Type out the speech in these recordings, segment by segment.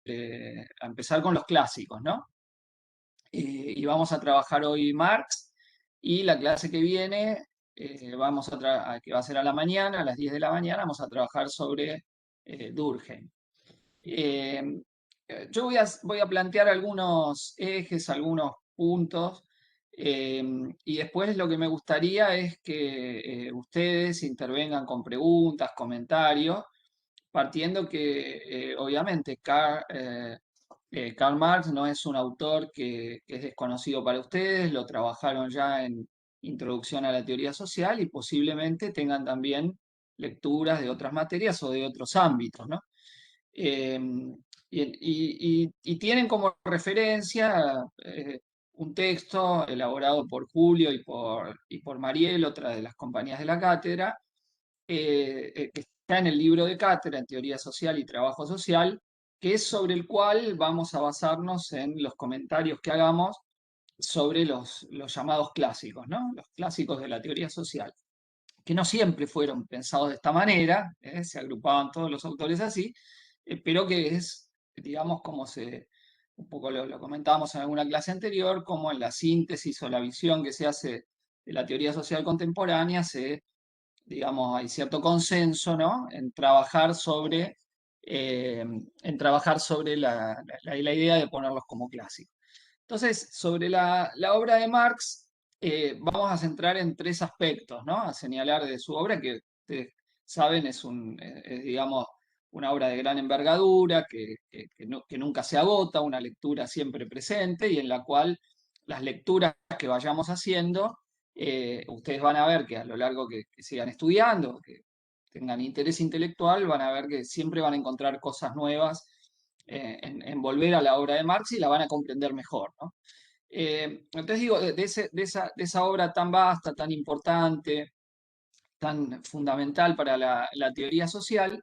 a empezar con los clásicos, ¿no? Y vamos a trabajar hoy Marx y la clase que viene, que va a ser a la mañana, a las 10 de la mañana, vamos a trabajar sobre Durkheim. Eh, yo voy a plantear algunos ejes, algunos puntos, eh, y después lo que me gustaría es que ustedes intervengan con preguntas, comentarios, partiendo que obviamente Karl Marx no es un autor que es desconocido para ustedes, lo trabajaron ya en Introducción a la Teoría Social y posiblemente tengan también lecturas de otras materias o de otros ámbitos, ¿no? Eh, y tienen como referencia un texto elaborado por Julio y por Mariel, otra de las compañías de la cátedra, que está en el libro de cátedra en Teoría Social y Trabajo Social, que es sobre el cual vamos a basarnos en los comentarios que hagamos sobre los llamados clásicos, ¿no? Los clásicos de la teoría social, que no siempre fueron pensados de esta manera, se agrupaban todos los autores así, pero que es, digamos, un poco lo comentábamos en alguna clase anterior, como en la síntesis o la visión que se hace de la teoría social contemporánea, digamos, hay cierto consenso, ¿no? En trabajar sobre la idea de ponerlos como clásicos. Entonces, sobre la obra de Marx, vamos a centrar en tres aspectos, ¿no? A señalar de su obra, que ustedes saben es, digamos, una obra de gran envergadura, que nunca se agota, una lectura siempre presente y en la cual las lecturas que vayamos haciendo, ustedes van a ver que a lo largo que sigan estudiando, que tengan interés intelectual, van a ver que siempre van a encontrar cosas nuevas en volver a la obra de Marx y la van a comprender mejor, ¿no? Entonces digo, de esa obra tan vasta, tan importante, tan fundamental para la teoría social,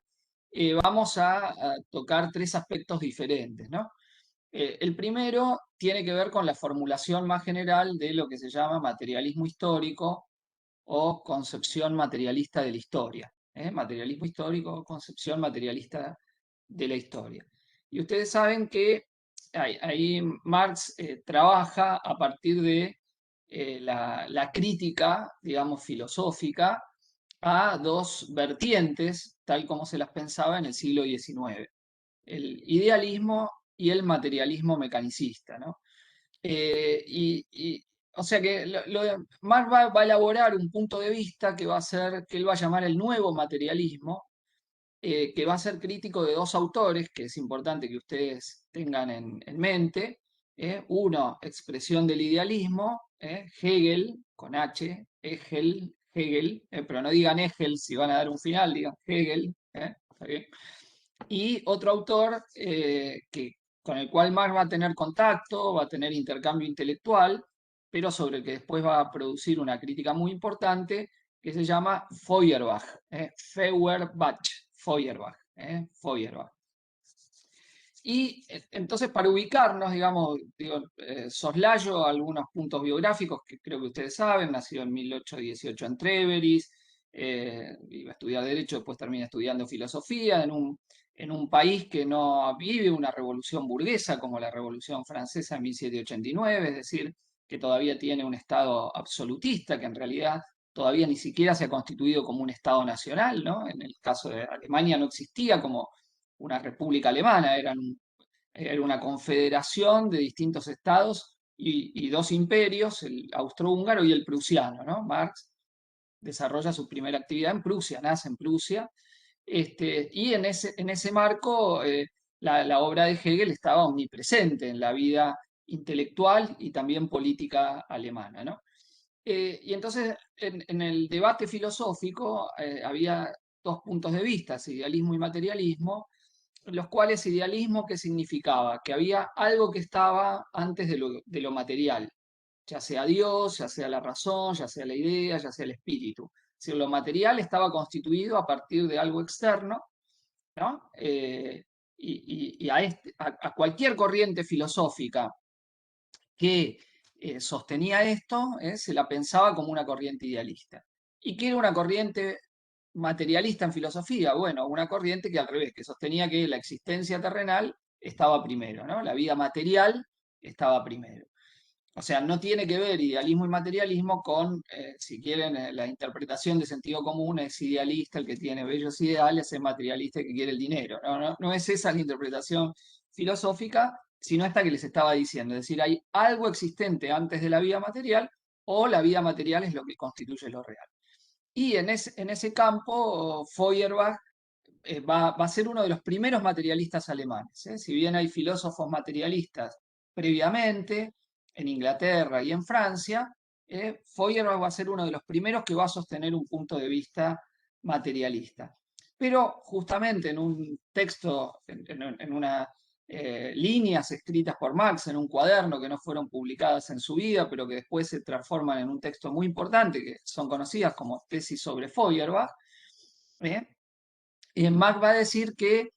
vamos a tocar tres aspectos diferentes, ¿no? El primero tiene que ver con la formulación más general de lo que se llama materialismo histórico o concepción materialista de la historia. Materialismo histórico o concepción materialista de la historia. Y ustedes saben que ahí Marx trabaja a partir de la crítica, digamos, filosófica a dos vertientes, tal como se las pensaba en el siglo XIX, el idealismo y el materialismo mecanicista, ¿no? O sea que Marx va a elaborar un punto de vista que va a ser, que él va a llamar el nuevo materialismo, que va a ser crítico de dos autores que es importante que ustedes tengan en mente. Uno, expresión del idealismo, Hegel, con H, Hegel, pero no digan Hegel si van a dar un final, digan Hegel. ¿Está bien? Y otro autor con el cual Marx va a tener contacto, va a tener intercambio intelectual, pero sobre el que después va a producir una crítica muy importante que se llama Feuerbach, Feuerbach, Feuerbach, Feuerbach. Y entonces para ubicarnos, digamos, soslayo algunos puntos biográficos que creo que ustedes saben, nació en 1818 en Tréveris, iba a estudiar Derecho, después termina estudiando Filosofía en un país que no vive una revolución burguesa como la Revolución Francesa en 1789, es decir, que todavía tiene un Estado absolutista, que en realidad todavía ni siquiera se ha constituido como un Estado nacional, ¿no? En el caso de Alemania no existía como una república alemana, era una confederación de distintos estados y dos imperios, el austrohúngaro y el prusiano, ¿no? Marx desarrolla su primera actividad en Prusia, nace en Prusia, y en ese marco la obra de Hegel estaba omnipresente en la vida intelectual y también política alemana, ¿no? Y entonces en el debate filosófico había dos puntos de vista, idealismo y materialismo, los cuales idealismo, ¿qué significaba? Que había algo que estaba antes de lo material, ya sea Dios, ya sea la razón, ya sea la idea, ya sea el espíritu. Es decir, lo material estaba constituido a partir de algo externo, ¿no? Y a cualquier corriente filosófica que sostenía esto, se la pensaba como una corriente idealista. ¿Y qué era una corriente materialista en filosofía? Bueno, una corriente que al revés, que sostenía que la existencia terrenal estaba primero, ¿no? La vida material estaba primero. O sea, no tiene que ver idealismo y materialismo con, si quieren, la interpretación de sentido común es idealista el que tiene bellos ideales, es materialista el que quiere el dinero. No, no, no es esa la interpretación filosófica, sino esta que les estaba diciendo. Es decir, hay algo existente antes de la vida material o la vida material es lo que constituye lo real. Y en ese campo, Feuerbach va a ser uno de los primeros materialistas alemanes. Si bien hay filósofos materialistas previamente, en Inglaterra y en Francia, Feuerbach va a ser uno de los primeros que va a sostener un punto de vista materialista. Pero justamente en un texto, en una líneas escritas por Marx en un cuaderno que no fueron publicadas en su vida, pero que después se transforman en un texto muy importante, que son conocidas como tesis sobre Feuerbach, ¿eh? Marx va a decir que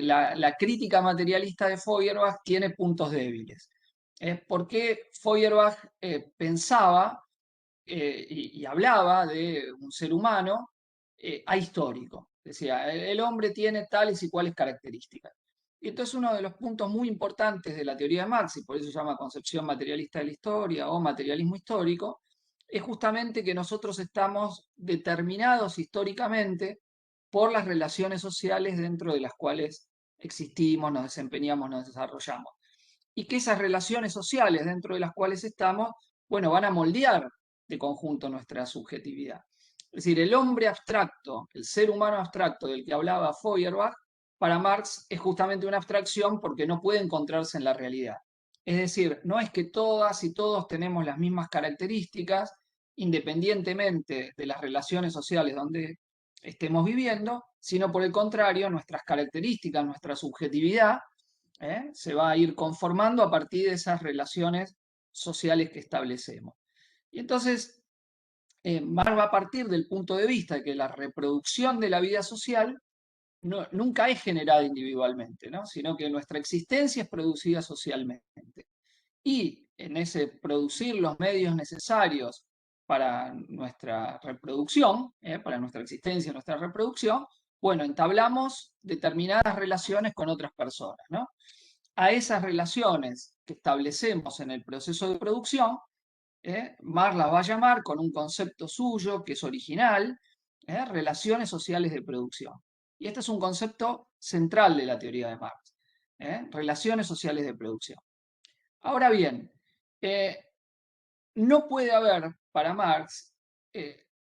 la crítica materialista de Feuerbach tiene puntos débiles. Porque Feuerbach pensaba y hablaba de un ser humano ahistórico. Decía, el hombre tiene tales y cuales características. Y entonces uno de los puntos muy importantes de la teoría de Marx, y por eso se llama concepción materialista de la historia o materialismo histórico, es justamente que nosotros estamos determinados históricamente por las relaciones sociales dentro de las cuales existimos, nos desempeñamos, nos desarrollamos. Y que esas relaciones sociales dentro de las cuales estamos, bueno, van a moldear de conjunto nuestra subjetividad. Es decir, el hombre abstracto, el ser humano abstracto del que hablaba Feuerbach, para Marx es justamente una abstracción porque no puede encontrarse en la realidad. Es decir, no es que todas y todos tenemos las mismas características, independientemente de las relaciones sociales donde estemos viviendo, sino por el contrario, nuestras características, nuestra subjetividad, se va a ir conformando a partir de esas relaciones sociales que establecemos. Y entonces, Marx va a partir del punto de vista de que la reproducción de la vida social nunca es generada individualmente, ¿no? Sino que nuestra existencia es producida socialmente. Y en ese producir los medios necesarios para nuestra reproducción, para nuestra existencia, nuestra reproducción, bueno, entablamos determinadas relaciones con otras personas, ¿no? A esas relaciones que establecemos en el proceso de producción, Marx las va a llamar con un concepto suyo que es original, relaciones sociales de producción. Y este es un concepto central de la teoría de Marx, relaciones sociales de producción. Ahora bien, eh, no puede haber para Marx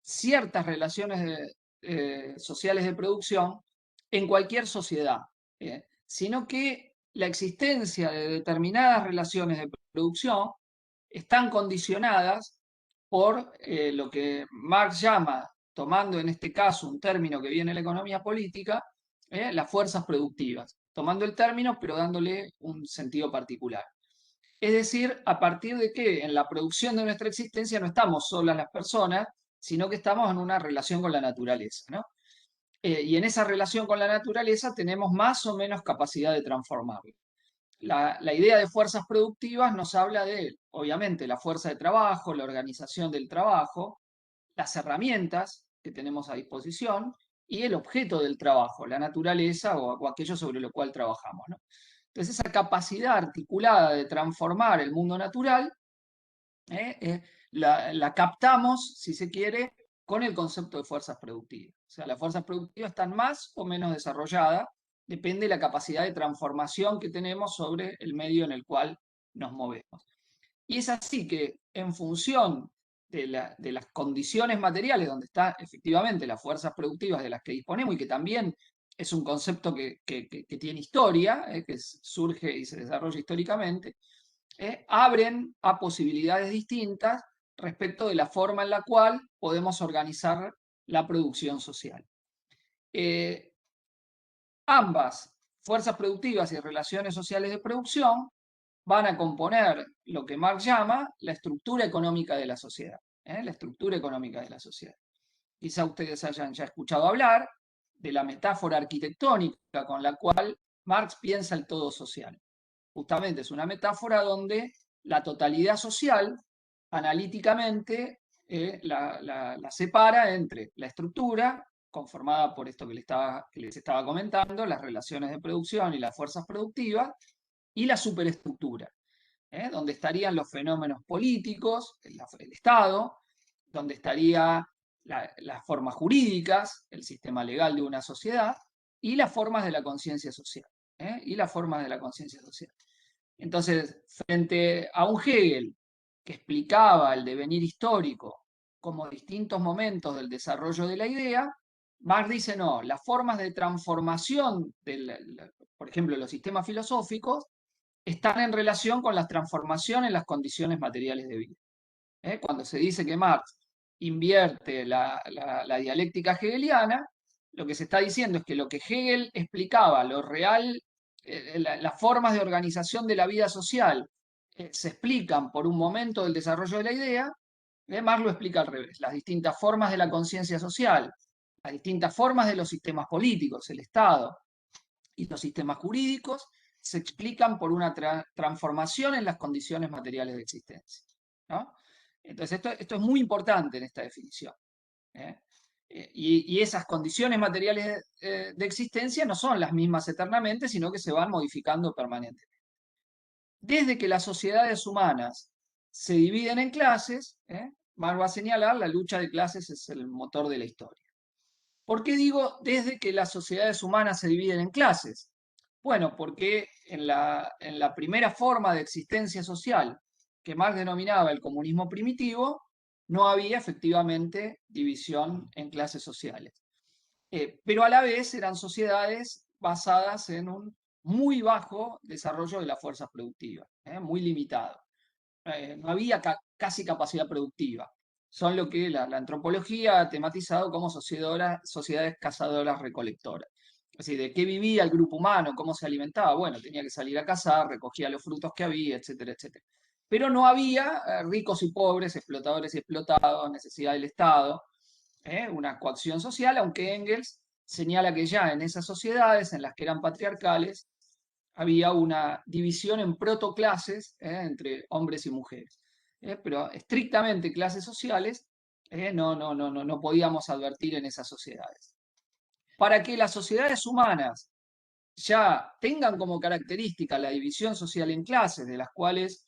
ciertas relaciones sociales de producción en cualquier sociedad, sino que la existencia de determinadas relaciones de producción están condicionadas por lo que Marx llama, tomando en este caso un término que viene de la economía política, las fuerzas productivas, tomando el término pero dándole un sentido particular. Es decir, a partir de que en la producción de nuestra existencia no estamos solas las personas, sino que estamos en una relación con la naturaleza, ¿no? Y en esa relación con la naturaleza tenemos más o menos capacidad de transformarla. La idea de fuerzas productivas nos habla de, obviamente, la fuerza de trabajo, la organización del trabajo, las herramientas que tenemos a disposición y el objeto del trabajo, la naturaleza o aquello sobre lo cual trabajamos, ¿no? Entonces, esa capacidad articulada de transformar el mundo natural la captamos, si se quiere, con el concepto de fuerzas productivas. O sea, las fuerzas productivas están más o menos desarrolladas, depende de la capacidad de transformación que tenemos sobre el medio en el cual nos movemos. Y es así que en función de las condiciones materiales donde están efectivamente las fuerzas productivas de las que disponemos y que también es un concepto que tiene historia, que surge y se desarrolla históricamente, abren a posibilidades distintas respecto de la forma en la cual podemos organizar la producción social. Ambas, fuerzas productivas y relaciones sociales de producción, van a componer lo que Marx llama la estructura económica de la sociedad. La estructura económica de la sociedad. Quizá ustedes hayan ya escuchado hablar de la metáfora arquitectónica con la cual Marx piensa el todo social. Justamente es una metáfora donde la totalidad social, analíticamente, la separa entre la estructura conformada por esto que les estaba comentando, las relaciones de producción y las fuerzas productivas, y la superestructura, donde estarían los fenómenos políticos, el Estado, donde estarían las formas jurídicas, el sistema legal de una sociedad, y las formas de la conciencia social. Y las formas de la conciencia social. Entonces, frente a un Hegel que explicaba el devenir histórico como distintos momentos del desarrollo de la idea, Marx dice, no, las formas de transformación, por ejemplo, los sistemas filosóficos, están en relación con la transformación en las condiciones materiales de vida. Cuando se dice que Marx invierte la dialéctica hegeliana, lo que se está diciendo es que lo que Hegel explicaba, lo real, las formas de organización de la vida social, se explican por un momento del desarrollo de la idea, Marx lo explica al revés. Las distintas formas de la conciencia social, las distintas formas de los sistemas políticos, el Estado y los sistemas jurídicos, se explican por una transformación en las condiciones materiales de existencia, ¿no? Entonces, esto es muy importante en esta definición. ¿eh? Y esas condiciones materiales de existencia no son las mismas eternamente, sino que se van modificando permanentemente. Desde que las sociedades humanas se dividen en clases, Marx va a señalar, la lucha de clases es el motor de la historia. ¿Por qué digo desde que las sociedades humanas se dividen en clases? Bueno, porque en la primera forma de existencia social que Marx denominaba el comunismo primitivo, no había efectivamente división en clases sociales. Pero a la vez eran sociedades basadas en un muy bajo desarrollo de las fuerzas productivas, muy limitado. No había casi capacidad productiva. Son lo que la antropología ha tematizado como sociedades cazadoras-recolectoras. Es decir, ¿de qué vivía el grupo humano? ¿Cómo se alimentaba? Bueno, tenía que salir a cazar, recogía los frutos que había, etcétera, etcétera. Pero no había ricos y pobres, explotadores y explotados, necesidad del Estado, una coacción social, aunque Engels señala que ya en esas sociedades, en las que eran patriarcales, había una división en protoclases entre hombres y mujeres. Pero estrictamente clases sociales no podíamos advertir en esas sociedades. Para que las sociedades humanas ya tengan como característica la división social en clases, de las cuales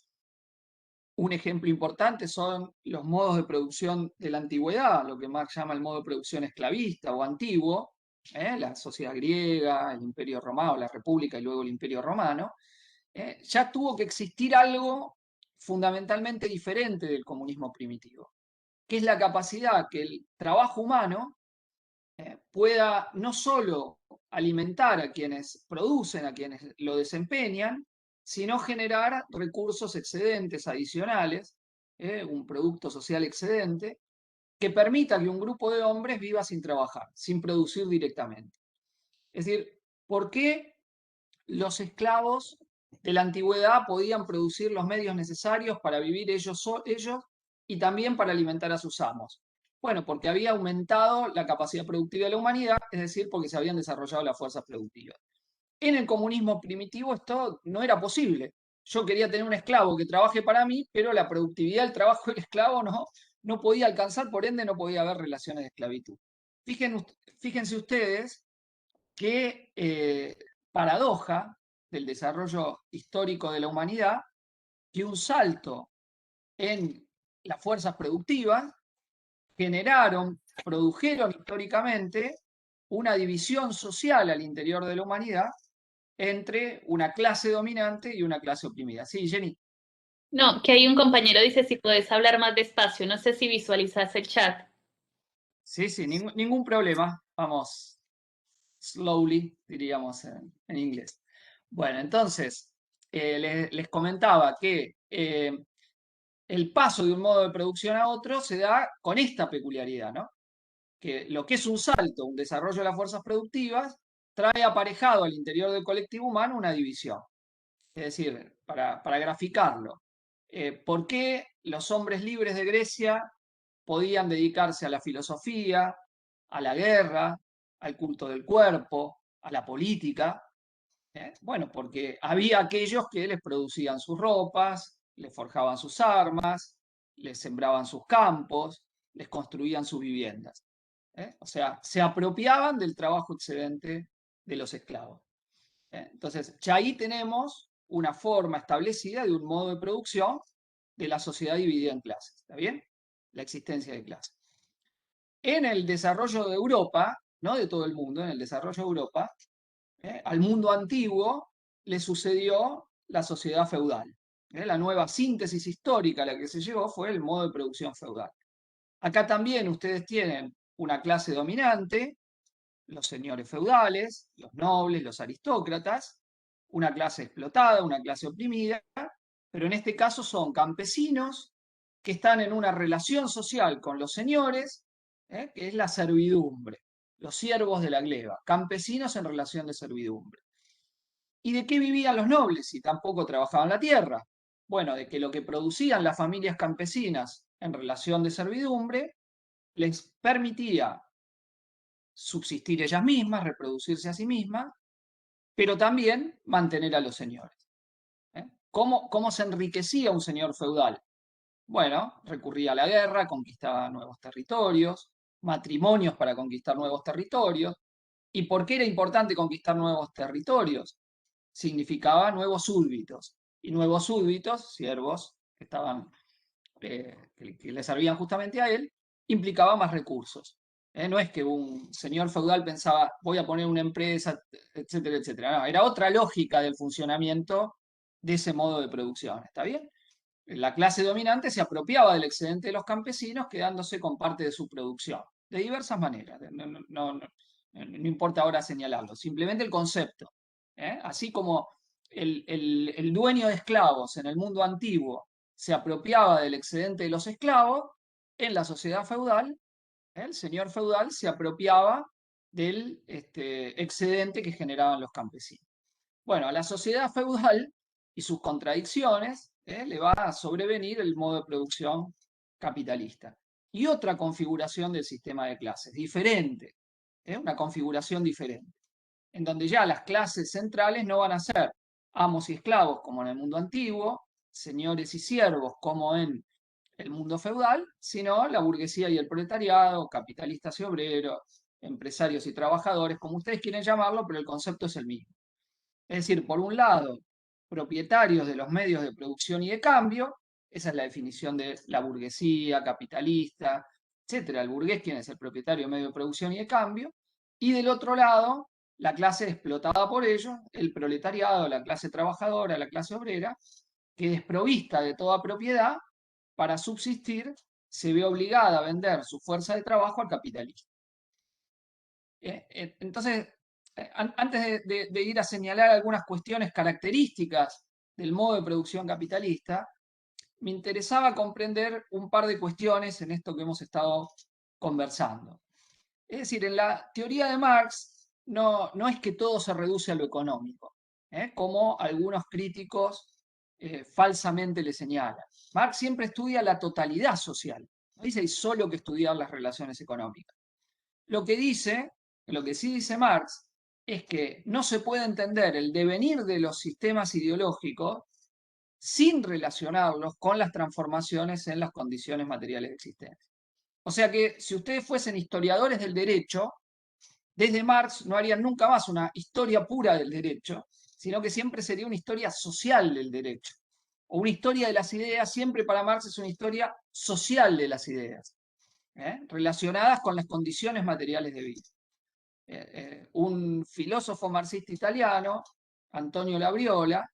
un ejemplo importante son los modos de producción de la antigüedad, lo que Marx llama el modo de producción esclavista o antiguo, la sociedad griega, el imperio romano, la república y luego el imperio romano, ya tuvo que existir algo fundamentalmente diferente del comunismo primitivo, que es la capacidad que el trabajo humano pueda no solo alimentar a quienes producen, a quienes lo desempeñan, sino generar recursos excedentes adicionales, un producto social excedente, que permita que un grupo de hombres viva sin trabajar, sin producir directamente. Es decir, ¿por qué los esclavos de la antigüedad podían producir los medios necesarios para vivir ellos y también para alimentar a sus amos? Bueno, porque había aumentado la capacidad productiva de la humanidad, es decir, porque se habían desarrollado las fuerzas productivas. En el comunismo primitivo esto no era posible. Yo quería tener un esclavo que trabaje para mí, pero la productividad del trabajo del esclavo no podía alcanzar, por ende no podía haber relaciones de esclavitud. Fíjense ustedes qué paradoja del desarrollo histórico de la humanidad, que un salto en las fuerzas productivas produjeron históricamente una división social al interior de la humanidad entre una clase dominante y una clase oprimida. Sí, Jenny. No, que hay un compañero dice si puedes hablar más despacio. No sé si visualizas el chat. Sí, sí, ningún problema. Vamos, slowly, diríamos en inglés. Bueno, entonces, les comentaba que el paso de un modo de producción a otro se da con esta peculiaridad, ¿no? Que lo que es un salto, un desarrollo de las fuerzas productivas, trae aparejado al interior del colectivo humano una división. Es decir, para graficarlo, ¿por qué los hombres libres de Grecia podían dedicarse a la filosofía, a la guerra, al culto del cuerpo, a la política? Bueno, porque había aquellos que les producían sus ropas, les forjaban sus armas, les sembraban sus campos, les construían sus viviendas. O sea, se apropiaban del trabajo excedente de los esclavos. Entonces, ya ahí tenemos una forma establecida de un modo de producción de la sociedad dividida en clases. ¿Está bien? La existencia de clases. En el desarrollo de Europa, no de todo el mundo, en el desarrollo de Europa, al mundo antiguo le sucedió la sociedad feudal. La nueva síntesis histórica a la que se llegó fue el modo de producción feudal. Acá también ustedes tienen una clase dominante, los señores feudales, los nobles, los aristócratas, una clase explotada, una clase oprimida, pero en este caso son campesinos que están en una relación social con los señores, que es la servidumbre, los siervos de la gleba, campesinos en relación de servidumbre. ¿Y de qué vivían los nobles si tampoco trabajaban la tierra? Bueno, de que lo que producían las familias campesinas en relación de servidumbre les permitía subsistir ellas mismas, reproducirse a sí mismas, pero también mantener a los señores. ¿Cómo se enriquecía un señor feudal? Bueno, recurría a la guerra, conquistaba nuevos territorios, matrimonios para conquistar nuevos territorios. ¿Y por qué era importante conquistar nuevos territorios? Significaba nuevos súbditos. Y nuevos súbditos, siervos que estaban que le servían justamente a él, implicaba más recursos. No es que un señor feudal pensaba, voy a poner una empresa, etcétera, etcétera. No, era otra lógica del funcionamiento de ese modo de producción. ¿Está bien? La clase dominante se apropiaba del excedente de los campesinos, quedándose con parte de su producción, de diversas maneras. No importa ahora señalarlo, simplemente el concepto. Así como el dueño de esclavos en el mundo antiguo se apropiaba del excedente de los esclavos, en la sociedad feudal, el señor feudal se apropiaba del excedente que generaban los campesinos. Bueno, a la sociedad feudal y sus contradicciones le va a sobrevenir el modo de producción capitalista. Y otra configuración del sistema de clases, diferente, una configuración diferente, en donde ya las clases centrales no van a ser amos y esclavos como en el mundo antiguo, señores y siervos como en el mundo feudal, sino la burguesía y el proletariado, capitalistas y obreros, empresarios y trabajadores, como ustedes quieren llamarlo, pero el concepto es el mismo. Es decir, por un lado, propietarios de los medios de producción y de cambio, esa es la definición de la burguesía, capitalista, etcétera. El burgués, quien es el propietario de medios de producción y de cambio, y del otro lado, la clase explotada por ellos, el proletariado, la clase trabajadora, la clase obrera, que desprovista de toda propiedad, para subsistir, se ve obligada a vender su fuerza de trabajo al capitalismo. Entonces, antes de ir a señalar algunas cuestiones características del modo de producción capitalista, me interesaba comprender un par de cuestiones en esto que hemos estado conversando. Es decir, en la teoría de Marx no es que todo se reduce a lo económico, como algunos críticos falsamente le señalan. Marx siempre estudia la totalidad social, no dice hay solo que estudiar las relaciones económicas. Lo que dice, lo que sí dice Marx, es que no se puede entender el devenir de los sistemas ideológicos sin relacionarlos con las transformaciones en las condiciones materiales de existencia. O sea que si ustedes fuesen historiadores del derecho, desde Marx no harían nunca más una historia pura del derecho, sino que siempre sería una historia social del derecho. O una historia de las ideas, siempre para Marx es una historia social de las ideas, relacionadas con las condiciones materiales de vida. Un filósofo marxista italiano, Antonio Labriola,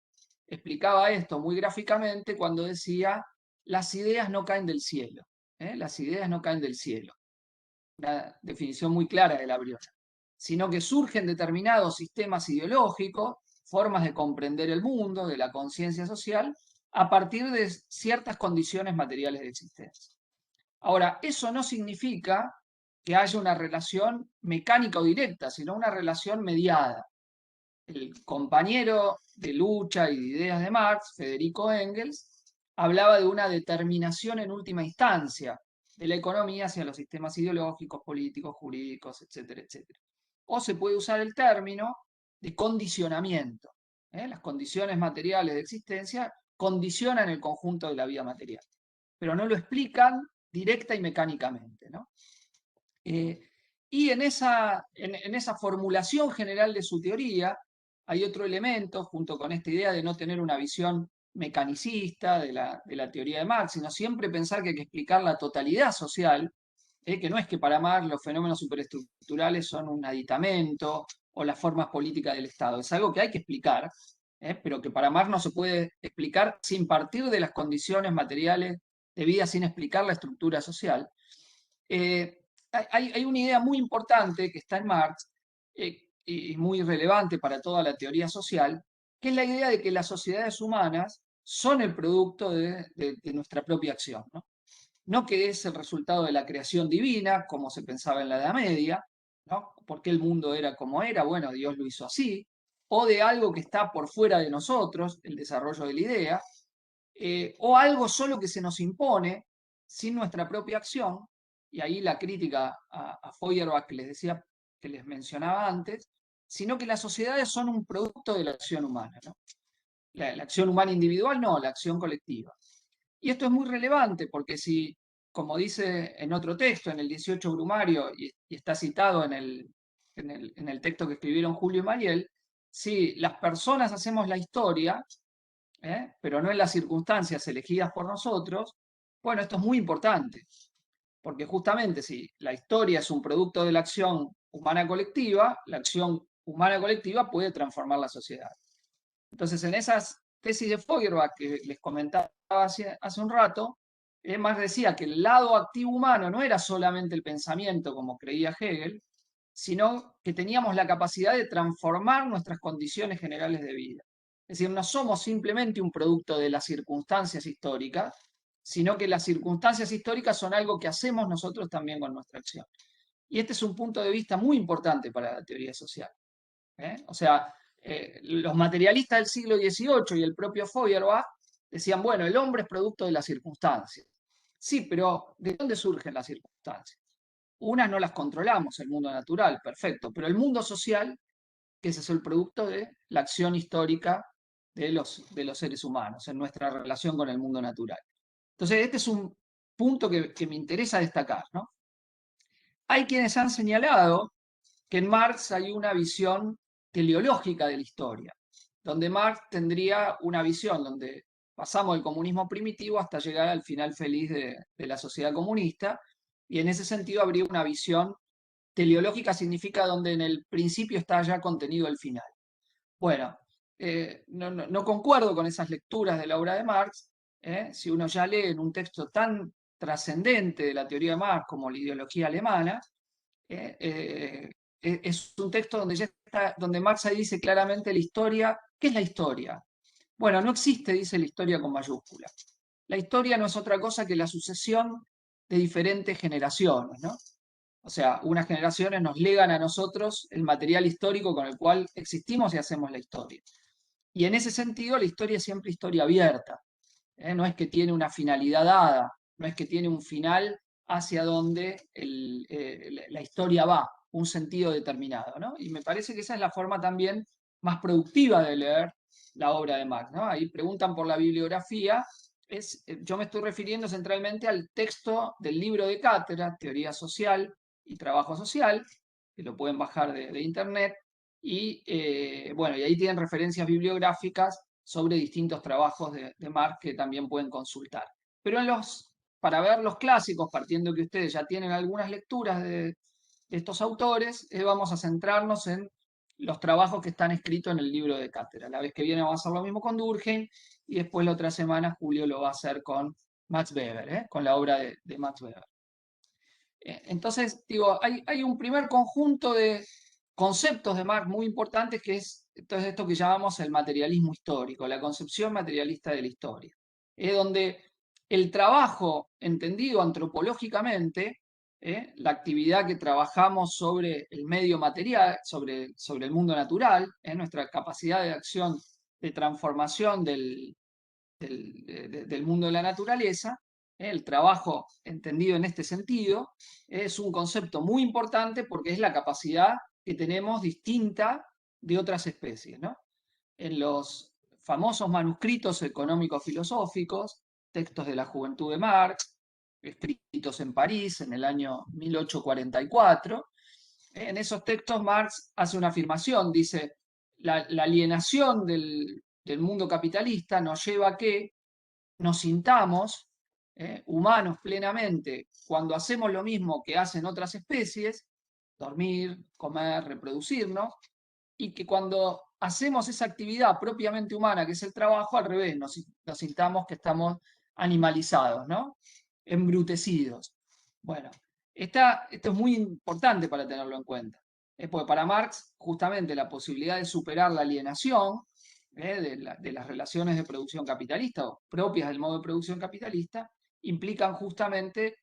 explicaba esto muy gráficamente cuando decía, las ideas no caen del cielo, las ideas no caen del cielo. Una definición muy clara de Labriola, sino que surgen determinados sistemas ideológicos, formas de comprender el mundo, de la conciencia social, a partir de ciertas condiciones materiales de existencia. Ahora, eso no significa que haya una relación mecánica o directa, sino una relación mediada. El compañero de lucha y de ideas de Marx, Federico Engels, hablaba de una determinación en última instancia de la economía hacia los sistemas ideológicos, políticos, jurídicos, etcétera, etcétera. O se puede usar el término de condicionamiento. Las condiciones materiales de existencia condicionan el conjunto de la vida material, pero no lo explican directa y mecánicamente, ¿no? Y en esa formulación general de su teoría hay otro elemento, junto con esta idea de no tener una visión mecanicista de la teoría de Marx, sino siempre pensar que hay que explicar la totalidad social, que no es que para Marx los fenómenos superestructurales son un aditamento o las formas políticas del Estado, es algo que hay que explicar, pero que para Marx no se puede explicar sin partir de las condiciones materiales de vida, sin explicar la estructura social. Eh, hay una idea muy importante que está en Marx y muy relevante para toda la teoría social, que es la idea de que las sociedades humanas son el producto de nuestra propia acción, ¿no? No que es el resultado de la creación divina, como se pensaba en la Edad Media, ¿no? ¿Por qué el mundo era como era? Bueno, Dios lo hizo así, o de algo que está por fuera de nosotros, el desarrollo de la idea, o algo solo que se nos impone sin nuestra propia acción, y ahí la crítica a Feuerbach que les decía, que les mencionaba antes, sino que las sociedades son un producto de la acción humana, ¿no? La acción humana individual no, la acción colectiva. Y esto es muy relevante porque si, como dice en otro texto, en el 18 Brumario, y está citado en el texto que escribieron Julio y Mariel, si las personas hacemos la historia, pero no en las circunstancias elegidas por nosotros, bueno, esto es muy importante, porque justamente si la historia es un producto de la acción humana colectiva, la acción humana colectiva puede transformar la sociedad. Entonces, en esas tesis de Feuerbach que les comentaba hace un rato, Marx decía que el lado activo humano no era solamente el pensamiento, como creía Hegel, sino que teníamos la capacidad de transformar nuestras condiciones generales de vida. Es decir, no somos simplemente un producto de las circunstancias históricas, sino que las circunstancias históricas son algo que hacemos nosotros también con nuestra acción. Y este es un punto de vista muy importante para la teoría social. O sea, los materialistas del siglo XVIII y el propio Feuerbach decían, bueno, el hombre es producto de las circunstancias. Sí, pero ¿de dónde surgen las circunstancias? Unas no las controlamos, el mundo natural, perfecto, pero el mundo social, que ese es el producto de la acción histórica de los seres humanos en nuestra relación con el mundo natural. Entonces, este es un punto que me interesa destacar, ¿no? Hay quienes han señalado que en Marx hay una visión teleológica de la historia, donde Marx tendría una visión donde pasamos del comunismo primitivo hasta llegar al final feliz de la sociedad comunista, y en ese sentido habría una visión teleológica, significa donde en el principio está ya contenido el final. Bueno, no concuerdo con esas lecturas de la obra de Marx. Si uno ya lee en un texto tan trascendente de la teoría de Marx como la ideología alemana, es un texto donde, ya está, donde Marx ahí dice claramente la historia. ¿Qué es la historia? Bueno, no existe, dice la historia con mayúscula. La historia no es otra cosa que la sucesión de diferentes generaciones, ¿no? O sea, unas generaciones nos legan a nosotros el material histórico con el cual existimos y hacemos la historia. Y en ese sentido, la historia es siempre historia abierta. No es que tiene una finalidad dada, no es que tiene un final hacia donde la historia va, un sentido determinado, ¿no? Y me parece que esa es la forma también más productiva de leer la obra de Marx, ¿no? Ahí preguntan por la bibliografía, yo me estoy refiriendo centralmente al texto del libro de cátedra, Teoría Social y Trabajo Social, que lo pueden bajar de internet, y bueno, y ahí tienen referencias bibliográficas sobre distintos trabajos de Marx que también pueden consultar. Pero para ver los clásicos, partiendo que ustedes ya tienen algunas lecturas de estos autores, vamos a centrarnos en los trabajos que están escritos en el libro de cátedra. La vez que viene vamos a hacer lo mismo con Durkheim, y después la otra semana Julio lo va a hacer con Max Weber, con la obra de Max Weber. Entonces, digo, hay un primer conjunto de conceptos de Marx muy importantes que es entonces esto que llamamos el materialismo histórico, la concepción materialista de la historia, donde el trabajo entendido antropológicamente, la actividad que trabajamos sobre el medio material, sobre el mundo natural, nuestra capacidad de acción, de transformación del mundo de la naturaleza, el trabajo entendido en este sentido, es un concepto muy importante porque es la capacidad que tenemos distinta de otras especies, ¿no? En los famosos manuscritos económico-filosóficos, textos de la juventud de Marx, escritos en París en el año 1844, En esos textos Marx hace una afirmación, dice, la alienación del mundo capitalista nos lleva a que nos sintamos humanos plenamente cuando hacemos lo mismo que hacen otras especies, dormir, comer, reproducirnos, y que cuando hacemos esa actividad propiamente humana, que es el trabajo, al revés, nos sintamos que estamos animalizados, ¿no? Embrutecidos. Bueno, esto es muy importante para tenerlo en cuenta, porque para Marx, justamente la posibilidad de superar la alienación de las relaciones de producción capitalista o propias del modo de producción capitalista, implican justamente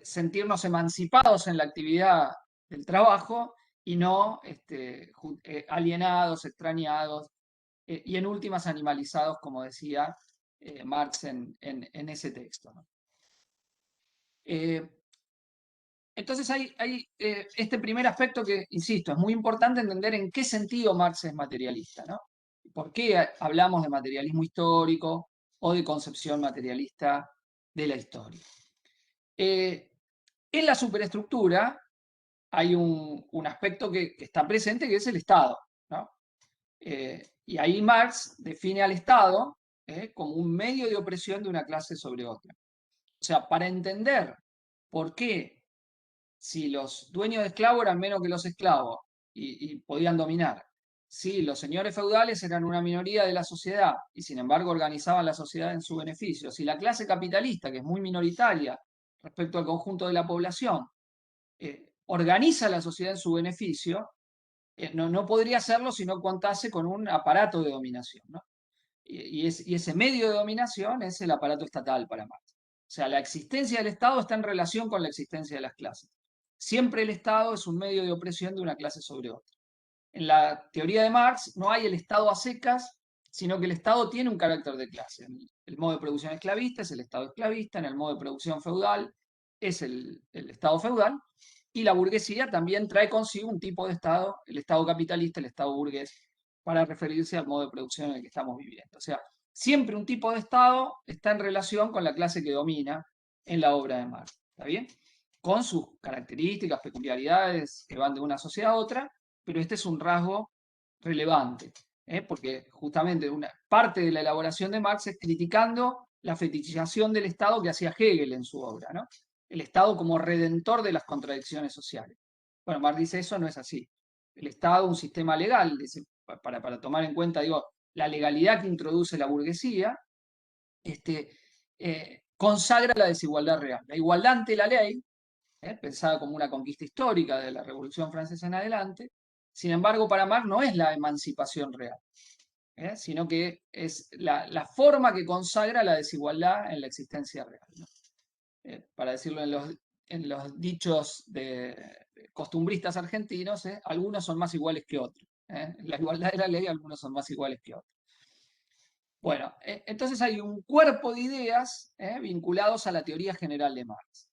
sentirnos emancipados en la actividad del trabajo y no alienados, extrañados y en últimas animalizados, como decía Marx en ese texto, ¿no? Eh, entonces hay este primer aspecto que, insisto, es muy importante entender en qué sentido Marx es materialista, ¿no? ¿Por qué hablamos de materialismo histórico o de concepción materialista de la historia? En la superestructura hay un aspecto que está presente que es el Estado, ¿no? Y ahí Marx define al Estado como un medio de opresión de una clase sobre otra. O sea, para entender por qué si los dueños de esclavos eran menos que los esclavos y podían dominar, si los señores feudales eran una minoría de la sociedad y sin embargo organizaban la sociedad en su beneficio, si la clase capitalista, que es muy minoritaria respecto al conjunto de la población, organiza la sociedad en su beneficio, no podría hacerlo si no contase con un aparato de dominación, ¿no? Y ese medio de dominación es el aparato estatal para Marx. O sea, la existencia del Estado está en relación con la existencia de las clases. Siempre el Estado es un medio de opresión de una clase sobre otra. En la teoría de Marx no hay el Estado a secas, sino que el Estado tiene un carácter de clase. En el modo de producción esclavista es el Estado esclavista, en el modo de producción feudal es el Estado feudal, y la burguesía también trae consigo un tipo de Estado, el Estado capitalista, el Estado burgués, para referirse al modo de producción en el que estamos viviendo. O sea, siempre un tipo de Estado está en relación con la clase que domina en la obra de Marx. ¿Está bien? Con sus características, peculiaridades que van de una sociedad a otra, pero este es un rasgo relevante, porque justamente una parte de la elaboración de Marx es criticando la fetichización del Estado que hacía Hegel en su obra, ¿no? El Estado como redentor de las contradicciones sociales. Bueno, Marx dice eso no es así. El Estado, un sistema legal, dice, para tomar en cuenta, digo, la legalidad que introduce la burguesía, consagra la desigualdad real. La igualdad ante la ley, pensada como una conquista histórica de la Revolución Francesa en adelante, sin embargo, para Marx no es la emancipación real, sino que es la forma que consagra la desigualdad en la existencia real, ¿no? Para decirlo en los dichos de costumbristas argentinos, algunos son más iguales que otros. La igualdad de la ley, algunos son más iguales que otros. Bueno, entonces hay un cuerpo de ideas vinculados a la teoría general de Marx.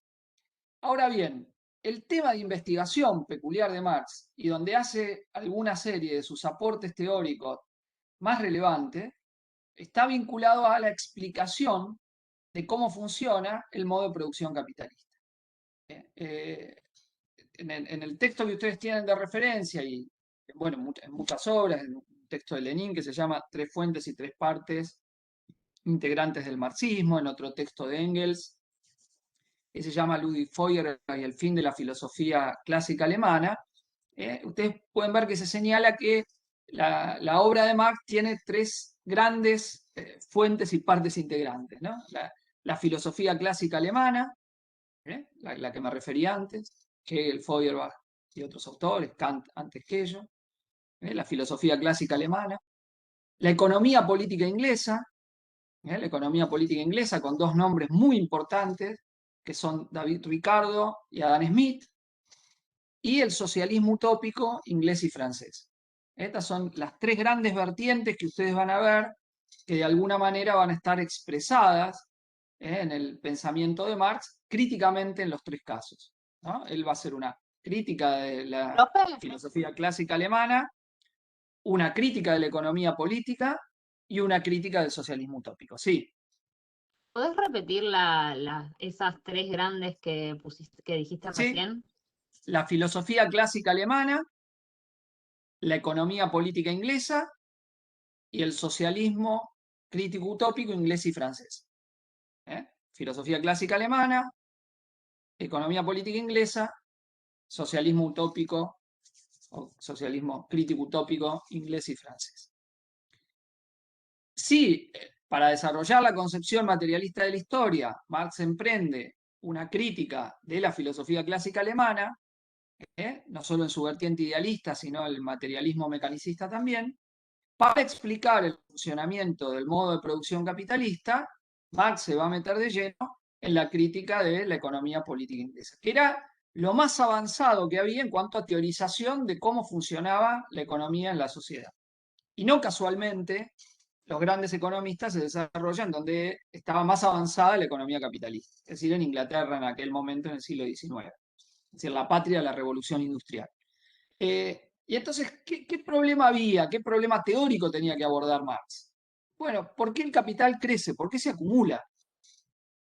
Ahora bien, el tema de investigación peculiar de Marx y donde hace alguna serie de sus aportes teóricos más relevantes, está vinculado a la explicación de cómo funciona el modo de producción capitalista. Eh, en el texto que ustedes tienen de referencia y, bueno, en muchas obras, en un texto de Lenin que se llama Tres fuentes y tres partes integrantes del marxismo, en otro texto de Engels que se llama Ludwig Feuerbach y el fin de la filosofía clásica alemana, ustedes pueden ver que se señala que la obra de Marx tiene tres grandes fuentes y partes integrantes, ¿no? La filosofía clásica alemana, la que me refería antes, Hegel, Feuerbach y otros autores, Kant antes que ellos, la filosofía clásica alemana, la economía política inglesa, la economía política inglesa con dos nombres muy importantes, que son David Ricardo y Adam Smith, y el socialismo utópico inglés y francés. Estas son las tres grandes vertientes que ustedes van a ver, que de alguna manera van a estar expresadas en el pensamiento de Marx críticamente en los tres casos, ¿no? Él va a hacer una crítica de la Profe, filosofía clásica alemana, una crítica de la economía política y una crítica del socialismo utópico. Sí, ¿podés repetir esas tres grandes que pusiste, que dijiste sí. recién? la filosofía clásica alemana, la economía política inglesa y el socialismo crítico utópico inglés y francés. ¿Eh? Filosofía clásica alemana, economía política inglesa, socialismo utópico o socialismo crítico utópico inglés y francés. Sí, para desarrollar la concepción materialista de la historia, Marx emprende una crítica de la filosofía clásica alemana, no solo en su vertiente idealista, sino el materialismo mecanicista también. Para explicar el funcionamiento del modo de producción capitalista, Marx se va a meter de lleno en la crítica de la economía política inglesa, que era lo más avanzado que había en cuanto a teorización de cómo funcionaba la economía en la sociedad. Y no casualmente, los grandes economistas se desarrollan donde estaba más avanzada la economía capitalista, es decir, en Inglaterra en aquel momento, en el siglo XIX, es decir, la patria de la revolución industrial. Y entonces, ¿qué problema había? ¿Qué problema teórico tenía que abordar Marx? Bueno, ¿por qué el capital crece? ¿Por qué se acumula?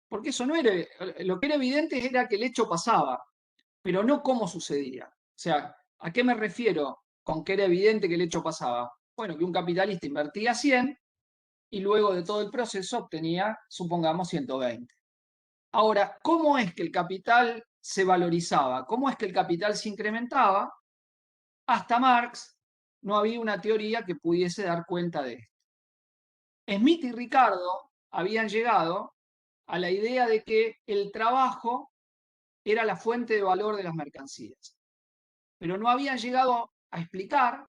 Porque eso no era, lo que era evidente era que el hecho pasaba, pero no cómo sucedía. O sea, ¿a qué me refiero con que era evidente que el hecho pasaba? Bueno, que un capitalista invertía 100 y luego de todo el proceso obtenía, supongamos, 120. Ahora, ¿cómo es que el capital se valorizaba? ¿Cómo es que el capital se incrementaba? Hasta Marx no había una teoría que pudiese dar cuenta de esto. Smith y Ricardo habían llegado a la idea de que el trabajo era la fuente de valor de las mercancías, pero no habían llegado a explicar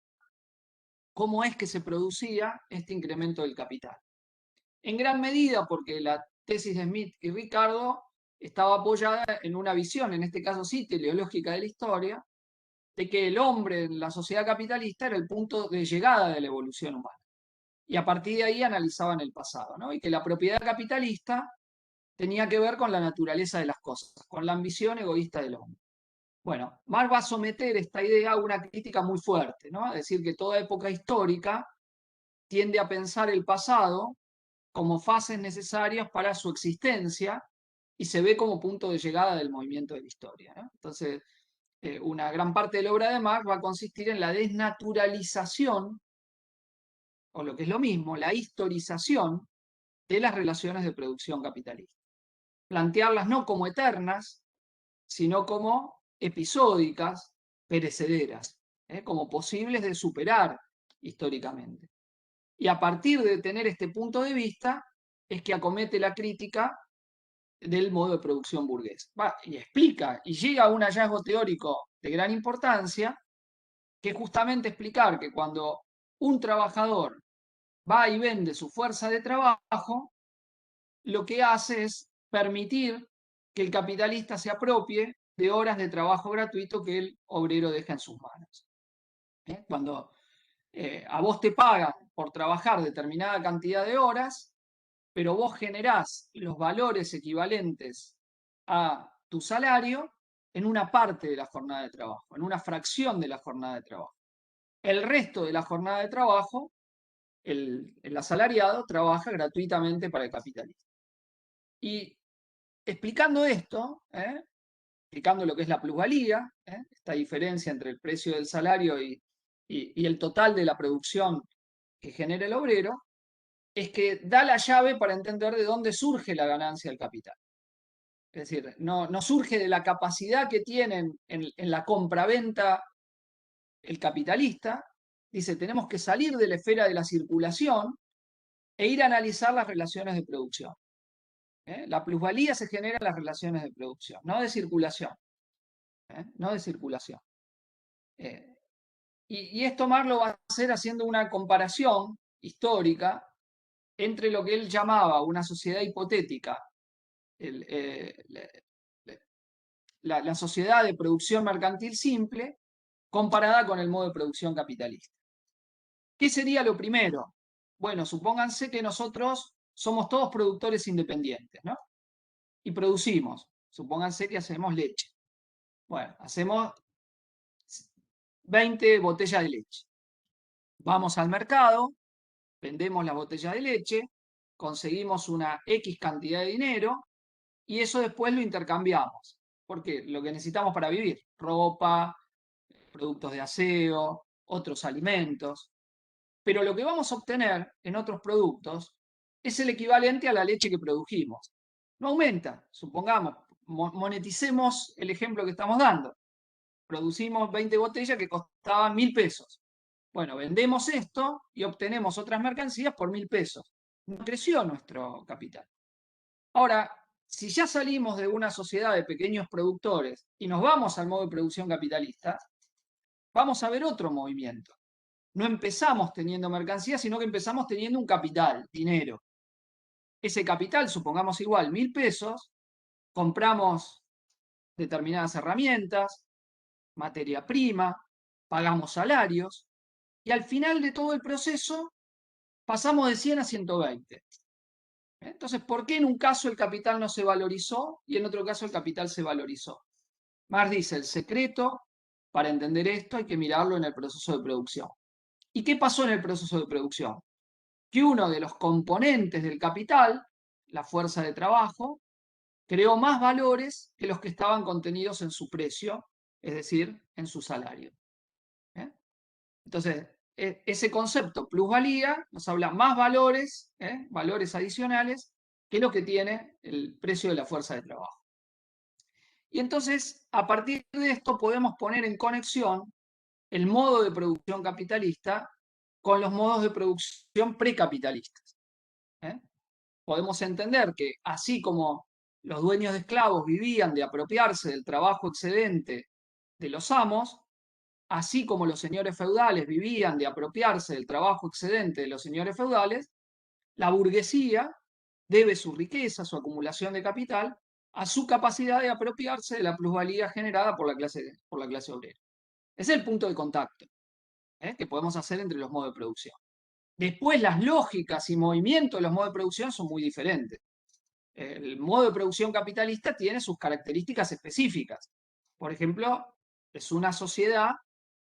cómo es que se producía este incremento del capital. En gran medida porque la tesis de Smith y Ricardo estaba apoyada en una visión, en este caso sí, teleológica de la historia, de que el hombre en la sociedad capitalista era el punto de llegada de la evolución humana. Y a partir de ahí analizaban el pasado, ¿no? Y que la propiedad capitalista tenía que ver con la naturaleza de las cosas, con la ambición egoísta del hombre. Bueno, Marx va a someter esta idea a una crítica muy fuerte, ¿no? Es decir, que toda época histórica tiende a pensar el pasado como fases necesarias para su existencia y se ve como punto de llegada del movimiento de la historia, ¿no? Entonces, una gran parte de la obra de Marx va a consistir en la desnaturalización, o lo que es lo mismo, la historización de las relaciones de producción capitalista. Plantearlas no como eternas, sino como episódicas, perecederas, como posibles de superar históricamente. Y a partir de tener este punto de vista, es que acomete la crítica del modo de producción burgués. Va, y explica y llega a un hallazgo teórico de gran importancia, que es justamente explicar que cuando un trabajador va y vende su fuerza de trabajo, lo que hace es permitir que el capitalista se apropie de horas de trabajo gratuito que el obrero deja en sus manos. Cuando a vos te pagan por trabajar determinada cantidad de horas, pero vos generás los valores equivalentes a tu salario en una parte de la jornada de trabajo, en una fracción de la jornada de trabajo. El resto de la jornada de trabajo, el asalariado trabaja gratuitamente para el capitalista. Y explicando esto, explicando lo que es la plusvalía, esta diferencia entre el precio del salario y el total de la producción que genera el obrero, es que da la llave para entender de dónde surge la ganancia del capital. Es decir, no surge de la capacidad que tienen en la compraventa el capitalista. Dice, tenemos que salir de la esfera de la circulación e ir a analizar las relaciones de producción. La plusvalía se genera en las relaciones de producción, no de circulación. No de circulación. Y esto Marx lo va a hacer haciendo una comparación histórica entre lo que él llamaba una sociedad hipotética, el, la sociedad de producción mercantil simple, comparada con el modo de producción capitalista. ¿Qué sería lo primero? Bueno, supónganse que nosotros somos todos productores independientes, ¿no? Y producimos. Supónganse que hacemos leche. Bueno, hacemos 20 botellas de leche. Vamos al mercado, vendemos las botellas de leche, conseguimos una X cantidad de dinero y eso después lo intercambiamos Porque lo que necesitamos para vivir, ropa, productos de aseo, otros alimentos. Pero lo que vamos a obtener en otros productos es el equivalente a la leche que produjimos. No aumenta, supongamos, moneticemos el ejemplo que estamos dando. Producimos 20 botellas que costaban 1.000 pesos. Bueno, vendemos esto y obtenemos otras mercancías por 1.000 pesos. No creció nuestro capital. Ahora, si ya salimos de una sociedad de pequeños productores y nos vamos al modo de producción capitalista, vamos a ver otro movimiento. No empezamos teniendo mercancías, sino que empezamos teniendo un capital, dinero. Ese capital, supongamos igual, 1.000 pesos, compramos determinadas herramientas, materia prima, pagamos salarios y al final de todo el proceso pasamos de 100 a 120. Entonces, ¿por qué en un caso el capital no se valorizó y en otro caso el capital se valorizó? Marx dice, el secreto para entender esto hay que mirarlo en el proceso de producción. ¿Y qué pasó en el proceso de producción? Que uno de los componentes del capital, la fuerza de trabajo, creó más valores que los que estaban contenidos en su precio, es decir, en su salario. ¿Eh? Entonces, ese concepto plusvalía nos habla más valores, valores adicionales, que lo que tiene el precio de la fuerza de trabajo. Y entonces, a partir de esto, podemos poner en conexión el modo de producción capitalista con los modos de producción precapitalistas. ¿Eh? Podemos entender que así como los dueños de esclavos vivían de apropiarse del trabajo excedente de los amos, así como los señores feudales vivían de apropiarse del trabajo excedente de los señores feudales, la burguesía debe su riqueza, su acumulación de capital, a su capacidad de apropiarse de la plusvalía generada por la clase obrera. Ese es el punto de contacto que podemos hacer entre los modos de producción. Después las lógicas y movimientos de los modos de producción son muy diferentes. El modo de producción capitalista tiene sus características específicas. Por ejemplo, es una sociedad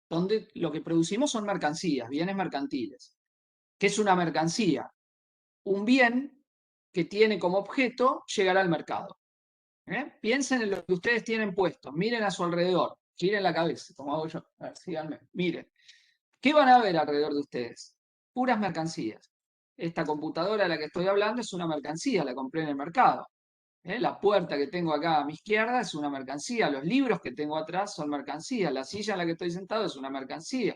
donde lo que producimos son mercancías, bienes mercantiles. ¿Qué es una mercancía? Un bien que tiene como objeto llegar al mercado. Piensen en lo que ustedes tienen puesto, miren a su alrededor, giren la cabeza, como hago yo. A ver, síganme, miren. ¿Qué van a ver alrededor de ustedes? Puras mercancías. Esta computadora de la que estoy hablando es una mercancía, la compré en el mercado. La puerta que tengo acá a mi izquierda es una mercancía, los libros que tengo atrás son mercancía, la silla en la que estoy sentado es una mercancía,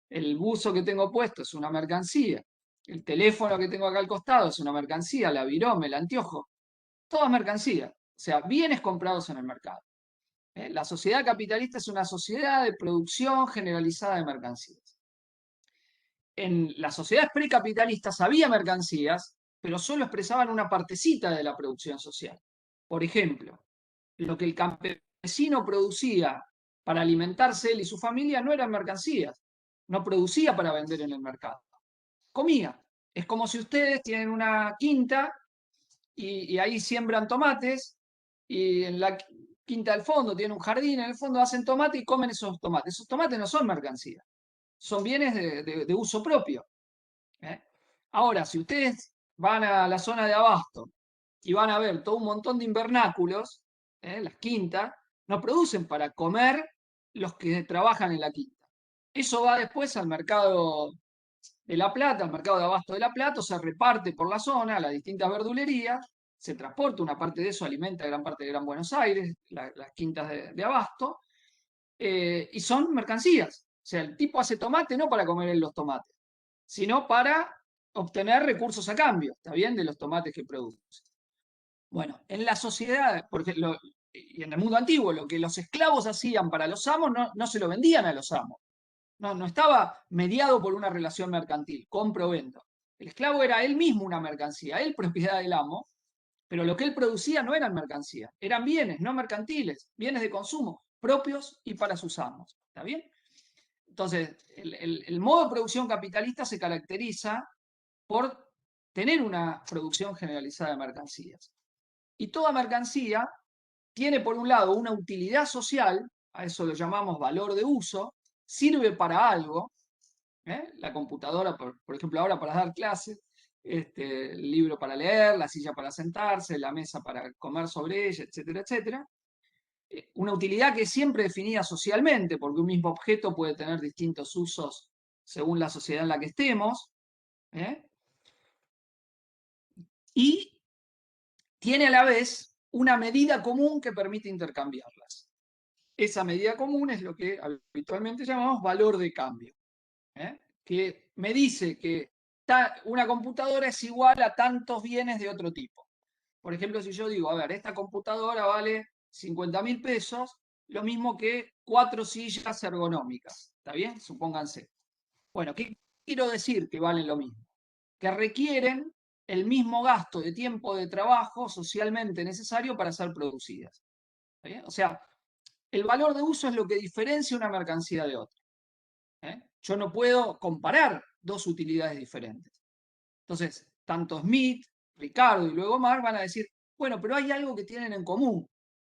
el buzo que tengo puesto es una mercancía, el teléfono que tengo acá al costado es una mercancía, la virome, el anteojo, todas mercancías, o sea, bienes comprados en el mercado. La sociedad capitalista es una sociedad de producción generalizada de mercancías. En las sociedades precapitalistas había mercancías, pero solo expresaban una partecita de la producción social. Por ejemplo, lo que el campesino producía para alimentarse él y su familia no eran mercancías, no producía para vender en el mercado, comía. Es como si ustedes tienen una quinta y ahí siembran tomates y en la quinta del fondo tienen un jardín, en el fondo hacen tomate y comen esos tomates. Esos tomates no son mercancías, son bienes de uso propio. ¿Eh? Ahora, si ustedes van a la zona de abasto y van a ver todo un montón de invernáculos, las quintas, no producen para comer los que trabajan en la quinta. Eso va después al mercado de La Plata, al mercado de abasto de La Plata, se reparte por la zona, a las distintas verdulerías, se transporta, una parte de eso alimenta gran parte de Gran Buenos Aires, las quintas de abasto, y son mercancías. O sea, el tipo hace tomate no para comer en los tomates, sino para obtener recursos a cambio, ¿está bien? De los tomates que produce. Bueno, en la sociedad, porque y en el mundo antiguo, lo que los esclavos hacían para los amos no se lo vendían a los amos. No estaba mediado por una relación mercantil, compro-vendo. El esclavo era él mismo una mercancía, él propiedad del amo, pero lo que él producía no eran mercancías, eran bienes no mercantiles, bienes de consumo, propios y para sus amos. ¿Está bien? Entonces, el modo de producción capitalista se caracteriza por tener una producción generalizada de mercancías. Y toda mercancía tiene, por un lado, una utilidad social, a eso lo llamamos valor de uso, sirve para algo, la computadora, por ejemplo, ahora para dar clases, el libro para leer, la silla para sentarse, la mesa para comer sobre ella, etcétera, etcétera. una utilidad que es siempre definida socialmente, porque un mismo objeto puede tener distintos usos según la sociedad en la que estemos, ¿eh? Y tiene a la vez una medida común que permite intercambiarlas. Esa medida común es lo que habitualmente llamamos valor de cambio, ¿eh? Que me dice que una computadora es igual a tantos bienes de otro tipo. Por ejemplo, si yo digo, a ver, esta computadora vale 50.000 pesos, lo mismo que 4 sillas ergonómicas, ¿está bien? Supónganse. Bueno, ¿qué quiero decir que valen lo mismo? Que requieren el mismo gasto de tiempo de trabajo socialmente necesario para ser producidas. ¿Está bien? O sea, el valor de uso es lo que diferencia una mercancía de otra, ¿eh? Yo no puedo comparar dos utilidades diferentes. Entonces, tanto Smith, Ricardo y luego Marx van a decir, bueno, pero hay algo que tienen en común.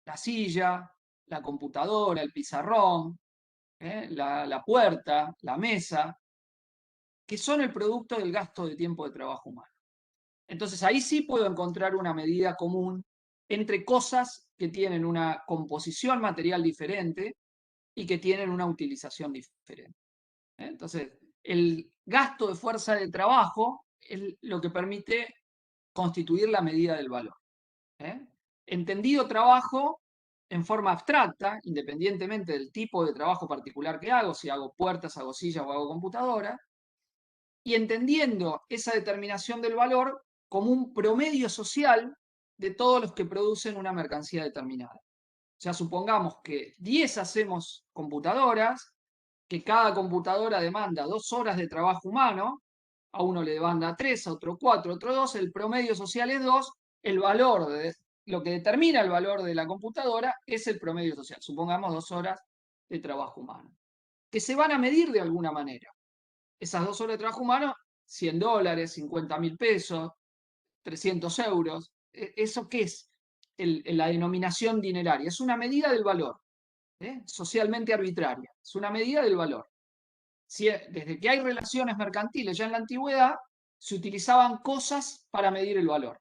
La silla, la computadora, el pizarrón, la puerta, la mesa, que son el producto del gasto de tiempo de trabajo humano. Entonces, ahí sí puedo encontrar una medida común entre cosas que tienen una composición material diferente y que tienen una utilización diferente. Entonces, el gasto de fuerza de trabajo es lo que permite constituir la medida del valor. ¿eh? Entendido trabajo en forma abstracta, independientemente del tipo de trabajo particular que hago, si hago puertas, hago sillas o hago computadora, y entendiendo esa determinación del valor como un promedio social de todos los que producen una mercancía determinada. O sea, supongamos que 10 hacemos computadoras, que cada computadora demanda 2 horas de trabajo humano, a uno le demanda 3, a otro 4, a otro 2, el promedio social es 2, el valor de lo que determina el valor de la computadora es el promedio social, supongamos 2 horas de trabajo humano, que se van a medir de alguna manera. Esas 2 horas de trabajo humano, $100, 50.000 pesos, 300 euros, ¿eso qué es? La denominación dineraria, es una medida del valor, socialmente arbitraria, es una medida del valor. Desde que hay relaciones mercantiles ya en la antigüedad, se utilizaban cosas para medir el valor.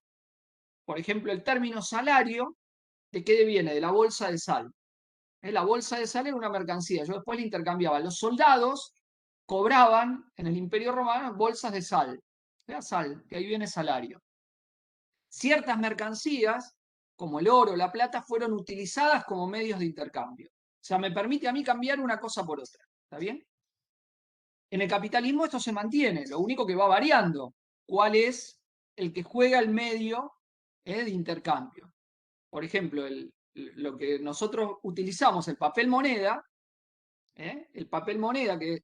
Por ejemplo, el término salario, ¿de qué viene? De la bolsa de sal. La bolsa de sal era una mercancía, yo después la intercambiaba. Los soldados cobraban en el Imperio Romano bolsas de sal, sal, que ahí viene salario. Ciertas mercancías, como el oro, la plata, fueron utilizadas como medios de intercambio. O sea, me permite a mí cambiar una cosa por otra. ¿Está bien? En el capitalismo esto se mantiene, lo único que va variando, cuál es el que juega el medio de intercambio. Por ejemplo, lo que nosotros utilizamos, el papel moneda que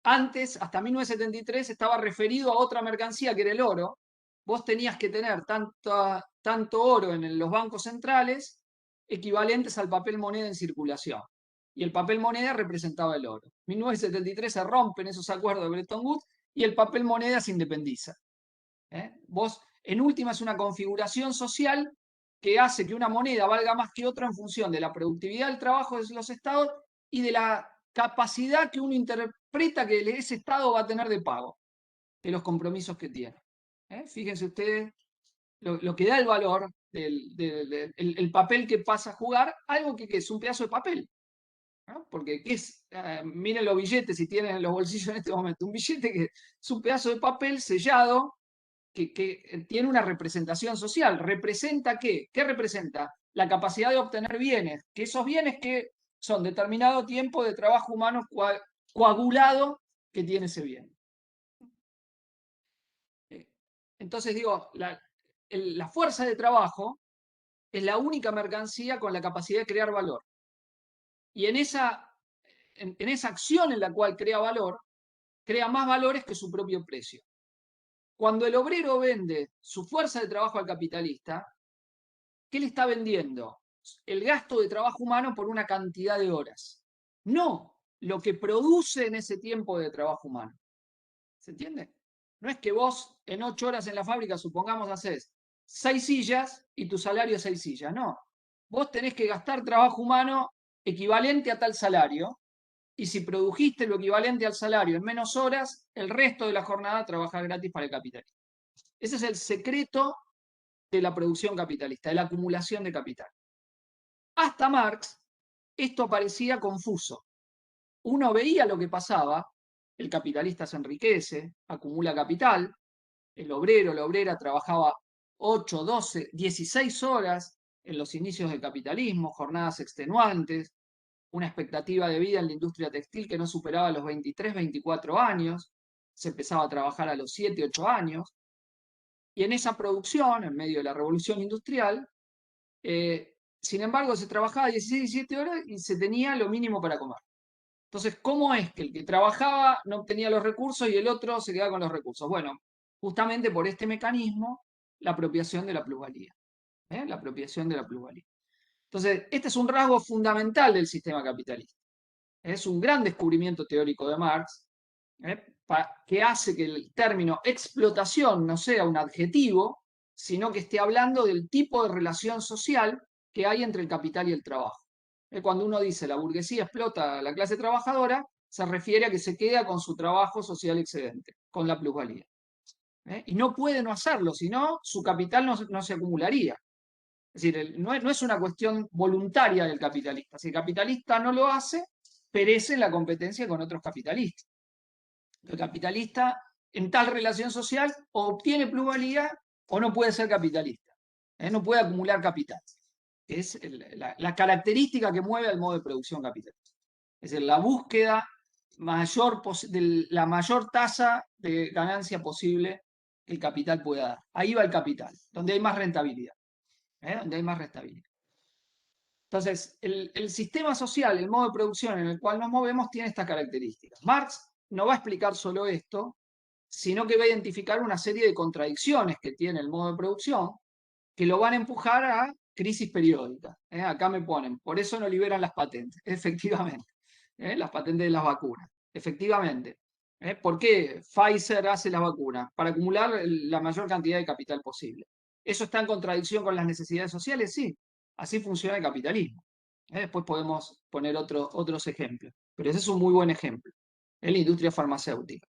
antes, hasta 1973, estaba referido a otra mercancía que era el oro. Vos tenías que tener tanto oro en los bancos centrales equivalentes al papel moneda en circulación. Y el papel moneda representaba el oro. En 1973 se rompen esos acuerdos de Bretton Woods y el papel moneda se independiza. Vos, en última, es una configuración social que hace que una moneda valga más que otra en función de la productividad del trabajo de los estados y de la capacidad que uno interpreta que ese estado va a tener de pago, de los compromisos que tiene. Fíjense ustedes lo que da el valor el papel que pasa a jugar, algo que es un pedazo de papel. ¿no? Porque ¿qué es? Miren los billetes si tienen en los bolsillos en este momento. Un billete que es un pedazo de papel sellado que tiene una representación social. ¿Representa qué? ¿Qué representa? La capacidad de obtener bienes, que esos bienes que son determinado tiempo de trabajo humano coagulado que tiene ese bien. Entonces digo, la fuerza de trabajo es la única mercancía con la capacidad de crear valor. Y en esa acción en la cual crea valor, crea más valores que su propio precio. Cuando el obrero vende su fuerza de trabajo al capitalista, ¿qué le está vendiendo? El gasto de trabajo humano por una cantidad de horas. No lo que produce en ese tiempo de trabajo humano. ¿Se entiende? No es que vos en 8 horas en la fábrica, supongamos, haces 6 sillas y tu salario es 6 sillas. No. Vos tenés que gastar trabajo humano equivalente a tal salario y si produjiste lo equivalente al salario en menos horas, el resto de la jornada trabajar gratis para el capitalista. Ese es el secreto de la producción capitalista, de la acumulación de capital. Hasta Marx, esto parecía confuso. Uno veía lo que pasaba, el capitalista se enriquece, acumula capital, el obrero, la obrera trabajaba 8, 12, 16 horas en los inicios del capitalismo, jornadas extenuantes, una expectativa de vida en la industria textil que no superaba los 23, 24 años, se empezaba a trabajar a los 7, 8 años, y en esa producción, en medio de la revolución industrial, sin embargo, se trabajaba 16, 17 horas y se tenía lo mínimo para comer. Entonces, ¿cómo es que el que trabajaba no obtenía los recursos y el otro se quedaba con los recursos? Bueno, justamente por este mecanismo, la apropiación de la plusvalía. La apropiación de la plusvalía. Entonces, este es un rasgo fundamental del sistema capitalista. Es un gran descubrimiento teórico de Marx, que hace que el término explotación no sea un adjetivo, sino que esté hablando del tipo de relación social que hay entre el capital y el trabajo. Cuando uno dice la burguesía explota a la clase trabajadora, se refiere a que se queda con su trabajo social excedente, con la plusvalía. Y no puede no hacerlo, si no, su capital no se acumularía. Es decir, no es una cuestión voluntaria del capitalista. Si el capitalista no lo hace, perece en la competencia con otros capitalistas. El capitalista, en tal relación social, o obtiene plusvalía o no puede ser capitalista. No puede acumular capital. Es la característica que mueve al modo de producción capitalista. Es decir, la búsqueda de la mayor tasa de ganancia posible que el capital pueda dar. Ahí va el capital, donde hay más rentabilidad. Donde hay más rentabilidad. Entonces, el sistema social, el modo de producción en el cual nos movemos, tiene estas características. Marx no va a explicar solo esto, sino que va a identificar una serie de contradicciones que tiene el modo de producción que lo van a empujar a crisis periódicas. Acá me ponen, por eso no liberan las patentes, efectivamente. Las patentes de las vacunas, efectivamente. ¿Por qué Pfizer hace las vacunas? Para acumular la mayor cantidad de capital posible. ¿Eso está en contradicción con las necesidades sociales? Sí, así funciona el capitalismo. Después podemos poner otros ejemplos, pero ese es un muy buen ejemplo. En la industria farmacéutica.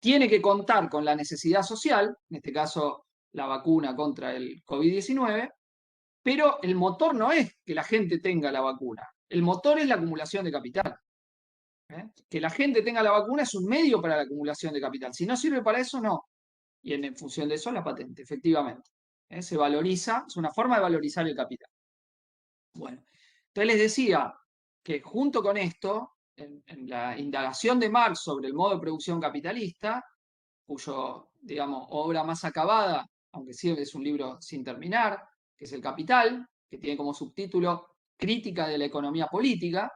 Tiene que contar con la necesidad social, en este caso la vacuna contra el COVID-19, pero el motor no es que la gente tenga la vacuna, el motor es la acumulación de capital. Que la gente tenga la vacuna es un medio para la acumulación de capital. Si no sirve para eso, no. Y en función de eso, la patente, efectivamente. Se valoriza, es una forma de valorizar el capital. Bueno, entonces les decía que junto con esto, en la indagación de Marx sobre el modo de producción capitalista, cuyo, digamos, obra más acabada, aunque sí es un libro sin terminar, que es El Capital, que tiene como subtítulo Crítica de la economía política,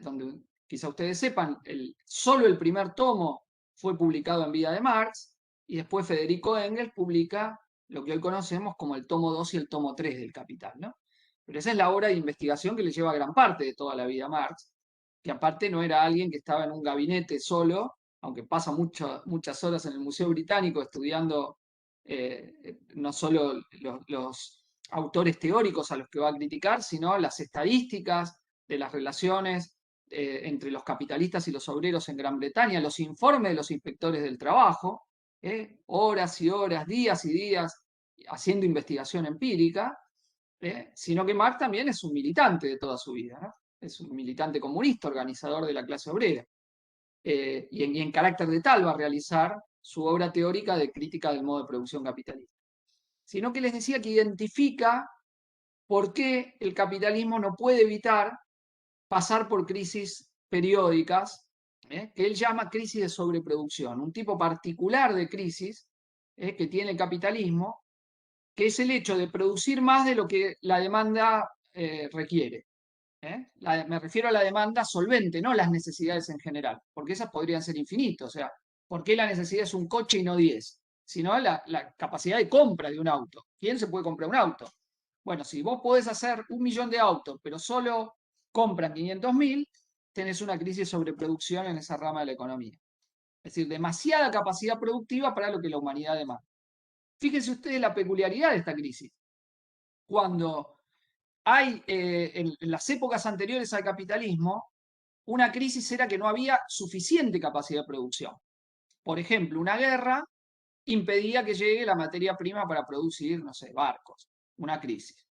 donde quizá ustedes sepan, solo el primer tomo fue publicado en vida de Marx, y después Federico Engels publica lo que hoy conocemos como el tomo 2 y el tomo 3 del Capital, ¿no? Pero esa es la obra de investigación que le lleva gran parte de toda la vida a Marx, que aparte no era alguien que estaba en un gabinete solo, aunque pasa muchas horas en el Museo Británico estudiando no solo los autores teóricos a los que va a criticar, sino las estadísticas de las relaciones entre los capitalistas y los obreros en Gran Bretaña, los informes de los inspectores del trabajo, horas y horas, días y días haciendo investigación empírica, sino que Marx también es un militante de toda su vida, ¿no? Es un militante comunista, organizador de la clase obrera, y en carácter de tal va a realizar su obra teórica de crítica del modo de producción capitalista. Sino que les decía que identifica por qué el capitalismo no puede evitar pasar por crisis periódicas, que él llama crisis de sobreproducción, un tipo particular de crisis que tiene el capitalismo, que es el hecho de producir más de lo que la demanda requiere. Me refiero a la demanda solvente, no las necesidades en general, porque esas podrían ser infinitas. O sea, ¿por qué la necesidad es un coche y no 10? Sino la capacidad de compra de un auto. ¿Quién se puede comprar un auto? Bueno, si vos podés hacer 1.000.000 de autos, pero solo compran 500.000, tenés una crisis de sobreproducción en esa rama de la economía. Es decir, demasiada capacidad productiva para lo que la humanidad demanda. Fíjense ustedes la peculiaridad de esta crisis. Cuando hay en las épocas anteriores al capitalismo, una crisis era que no había suficiente capacidad de producción. Por ejemplo, una guerra impedía que llegue la materia prima para producir, no sé, barcos. Una crisis.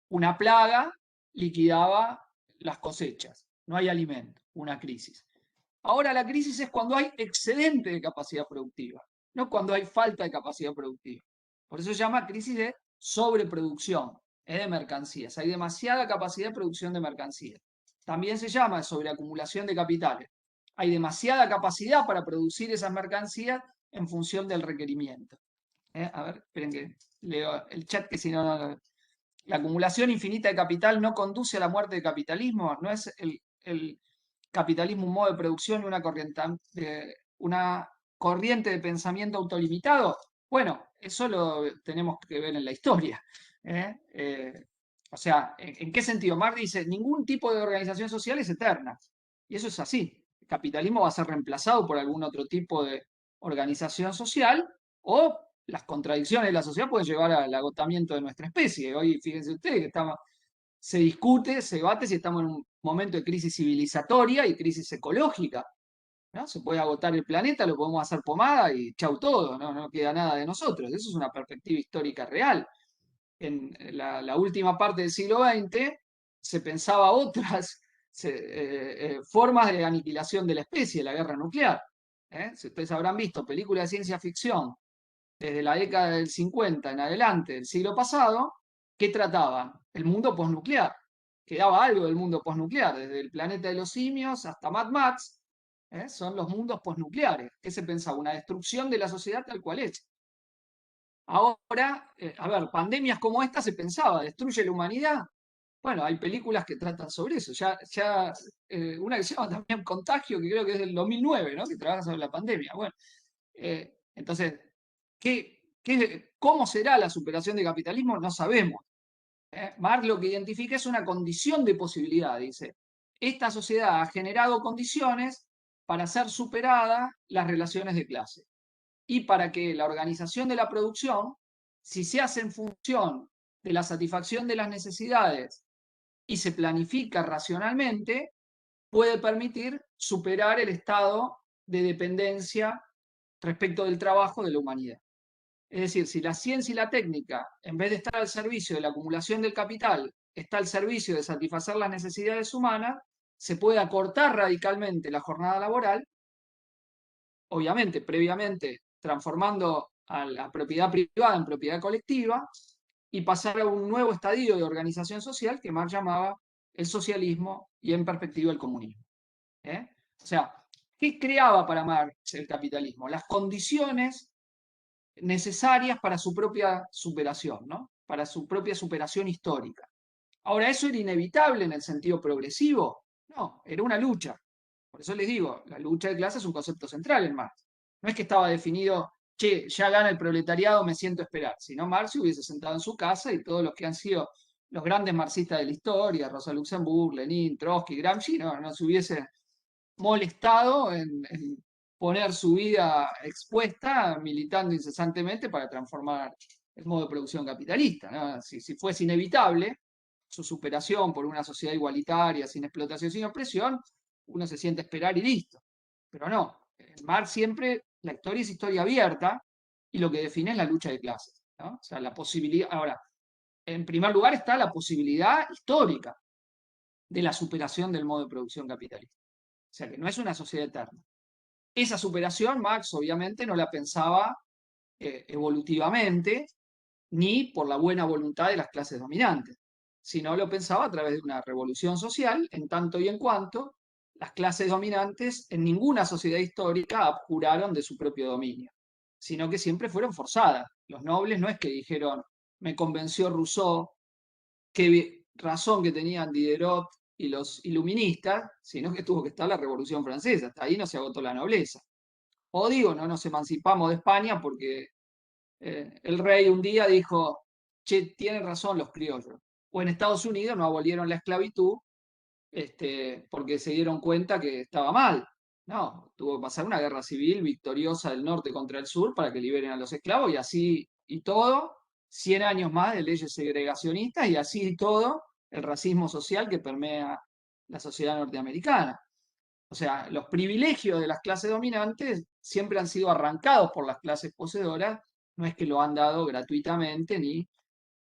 Una plaga liquidaba las cosechas. No hay alimento, una crisis. Ahora la crisis es cuando hay excedente de capacidad productiva, no cuando hay falta de capacidad productiva. Por eso se llama crisis de sobreproducción de mercancías. Hay demasiada capacidad de producción de mercancías. También se llama sobreacumulación de capitales. Hay demasiada capacidad para producir esas mercancías en función del requerimiento. A ver, esperen que leo el chat, que si no, la acumulación infinita de capital no conduce a la muerte del capitalismo, no es el capitalismo un modo de producción y una corriente de pensamiento autolimitado. Bueno, eso lo tenemos que ver en la historia. ¿Eh? O sea, ¿en qué sentido? Marx dice, ningún tipo de organización social es eterna. Y eso es así. El capitalismo va a ser reemplazado por algún otro tipo de organización social o las contradicciones de la sociedad pueden llevar al agotamiento de nuestra especie. Hoy, fíjense ustedes que se discute, se debate si estamos en un momento de crisis civilizatoria y crisis ecológica. ¿No? Se puede agotar el planeta, lo podemos hacer pomada y chau todo, no queda nada de nosotros. Eso es una perspectiva histórica real. En la última parte del siglo XX se pensaba otras formas de aniquilación de la especie, la guerra nuclear. Si ustedes habrán visto películas de ciencia ficción desde la década del 50 en adelante del siglo pasado, ¿qué trataban? El mundo posnuclear. Quedaba algo del mundo posnuclear, desde el planeta de los simios hasta Mad Max, son los mundos posnucleares. ¿Qué se pensaba? Una destrucción de la sociedad tal cual es. Ahora, a ver, pandemias como esta se pensaba, ¿destruye la humanidad? Bueno, hay películas que tratan sobre eso. Una que se llama también Contagio, que creo que es del 2009, ¿no? Que trabaja sobre la pandemia. Bueno, entonces, ¿cómo será la superación del capitalismo? No sabemos. Marx lo que identifica es una condición de posibilidad. Dice, esta sociedad ha generado condiciones para ser superada las relaciones de clase y para que la organización de la producción, si se hace en función de la satisfacción de las necesidades y se planifica racionalmente, puede permitir superar el estado de dependencia respecto del trabajo de la humanidad. Es decir, si la ciencia y la técnica, en vez de estar al servicio de la acumulación del capital, está al servicio de satisfacer las necesidades humanas, se puede acortar radicalmente la jornada laboral, obviamente, previamente transformando a la propiedad privada en propiedad colectiva y pasar a un nuevo estadio de organización social que Marx llamaba el socialismo y en perspectiva el comunismo. ¿Eh? O sea, ¿qué creaba para Marx el capitalismo? Las condiciones necesarias para su propia superación, ¿no? Para su propia superación histórica. Ahora, ¿eso era inevitable en el sentido progresivo? No, era una lucha. Por eso les digo, la lucha de clases es un concepto central en Marx. No es que estaba definido, che, ya gana el proletariado, me siento a esperar. Si no, Marx se hubiese sentado en su casa y todos los que han sido los grandes marxistas de la historia, Rosa Luxemburg, Lenin, Trotsky, Gramsci, no se hubiese molestado en poner su vida expuesta, militando incesantemente para transformar el modo de producción capitalista. ¿No? Si fuese inevitable su superación por una sociedad igualitaria, sin explotación, sin opresión, uno se siente a esperar y listo. Pero no, en Marx siempre la historia es historia abierta y lo que define es la lucha de clases. ¿No? O sea, la posibilidad. Ahora, en primer lugar está la posibilidad histórica de la superación del modo de producción capitalista. O sea, que no es una sociedad eterna. Esa superación Marx obviamente no la pensaba evolutivamente ni por la buena voluntad de las clases dominantes, sino lo pensaba a través de una revolución social en tanto y en cuanto las clases dominantes en ninguna sociedad histórica abjuraron de su propio dominio, sino que siempre fueron forzadas. Los nobles no es que dijeron, me convenció Rousseau, qué razón que tenían Diderot y los iluministas, sino que tuvo que estar la Revolución Francesa. Hasta ahí no se agotó la nobleza. O digo, no nos emancipamos de España porque el rey un día dijo, che, tienen razón los criollos. O en Estados Unidos no abolieron la esclavitud porque se dieron cuenta que estaba mal. No, tuvo que pasar una guerra civil victoriosa del norte contra el sur para que liberen a los esclavos y así y todo, 100 años más de leyes segregacionistas y así y todo, el racismo social que permea la sociedad norteamericana. O sea, los privilegios de las clases dominantes siempre han sido arrancados por las clases poseedoras, no es que lo han dado gratuitamente ni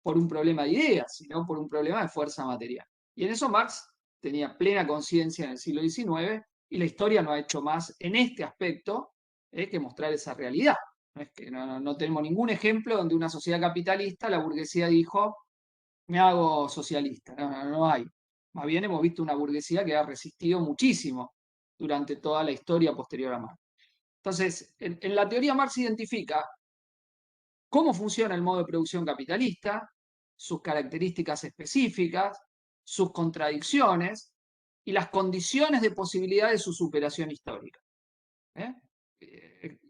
por un problema de ideas, sino por un problema de fuerza material. Y en eso Marx tenía plena conciencia en el siglo XIX y la historia no ha hecho más en este aspecto que mostrar esa realidad. No, es que no tenemos ningún ejemplo donde una sociedad capitalista, la burguesía dijo, me hago socialista. No hay. Más bien hemos visto una burguesía que ha resistido muchísimo durante toda la historia posterior a Marx. Entonces, en la teoría Marx identifica cómo funciona el modo de producción capitalista, sus características específicas, sus contradicciones y las condiciones de posibilidad de su superación histórica. ¿Eh?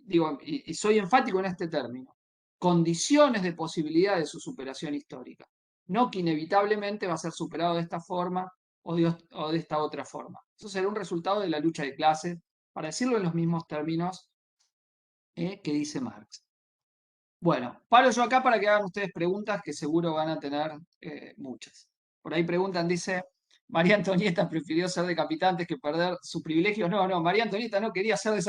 Digo, y soy enfático en este término, condiciones de posibilidad de su superación histórica, no que inevitablemente va a ser superado de esta forma o de esta otra forma. Eso será un resultado de la lucha de clases, para decirlo en los mismos términos que dice Marx. Bueno, paro yo acá para que hagan ustedes preguntas que seguro van a tener muchas. Por ahí preguntan, dice, María Antonieta prefirió ser decapitada antes que perder sus privilegios. No, María Antonieta no quería ser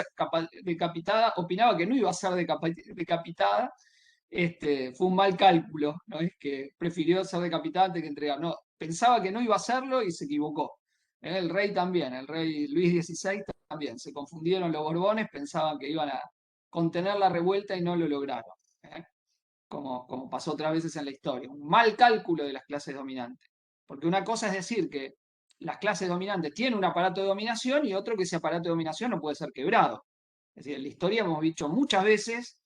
decapitada, opinaba que no iba a ser decapitada. Fue un mal cálculo, ¿no? Es que prefirió ser decapitada antes que entregar. No, pensaba que no iba a hacerlo y se equivocó. El rey también, el rey Luis XVI también. Se confundieron los Borbones, pensaban que iban a contener la revuelta y no lo lograron. ¿eh? Como pasó otras veces en la historia. Un mal cálculo de las clases dominantes. Porque una cosa es decir que las clases dominantes tienen un aparato de dominación y otro que ese aparato de dominación no puede ser quebrado. Es decir, en la historia hemos dicho muchas veces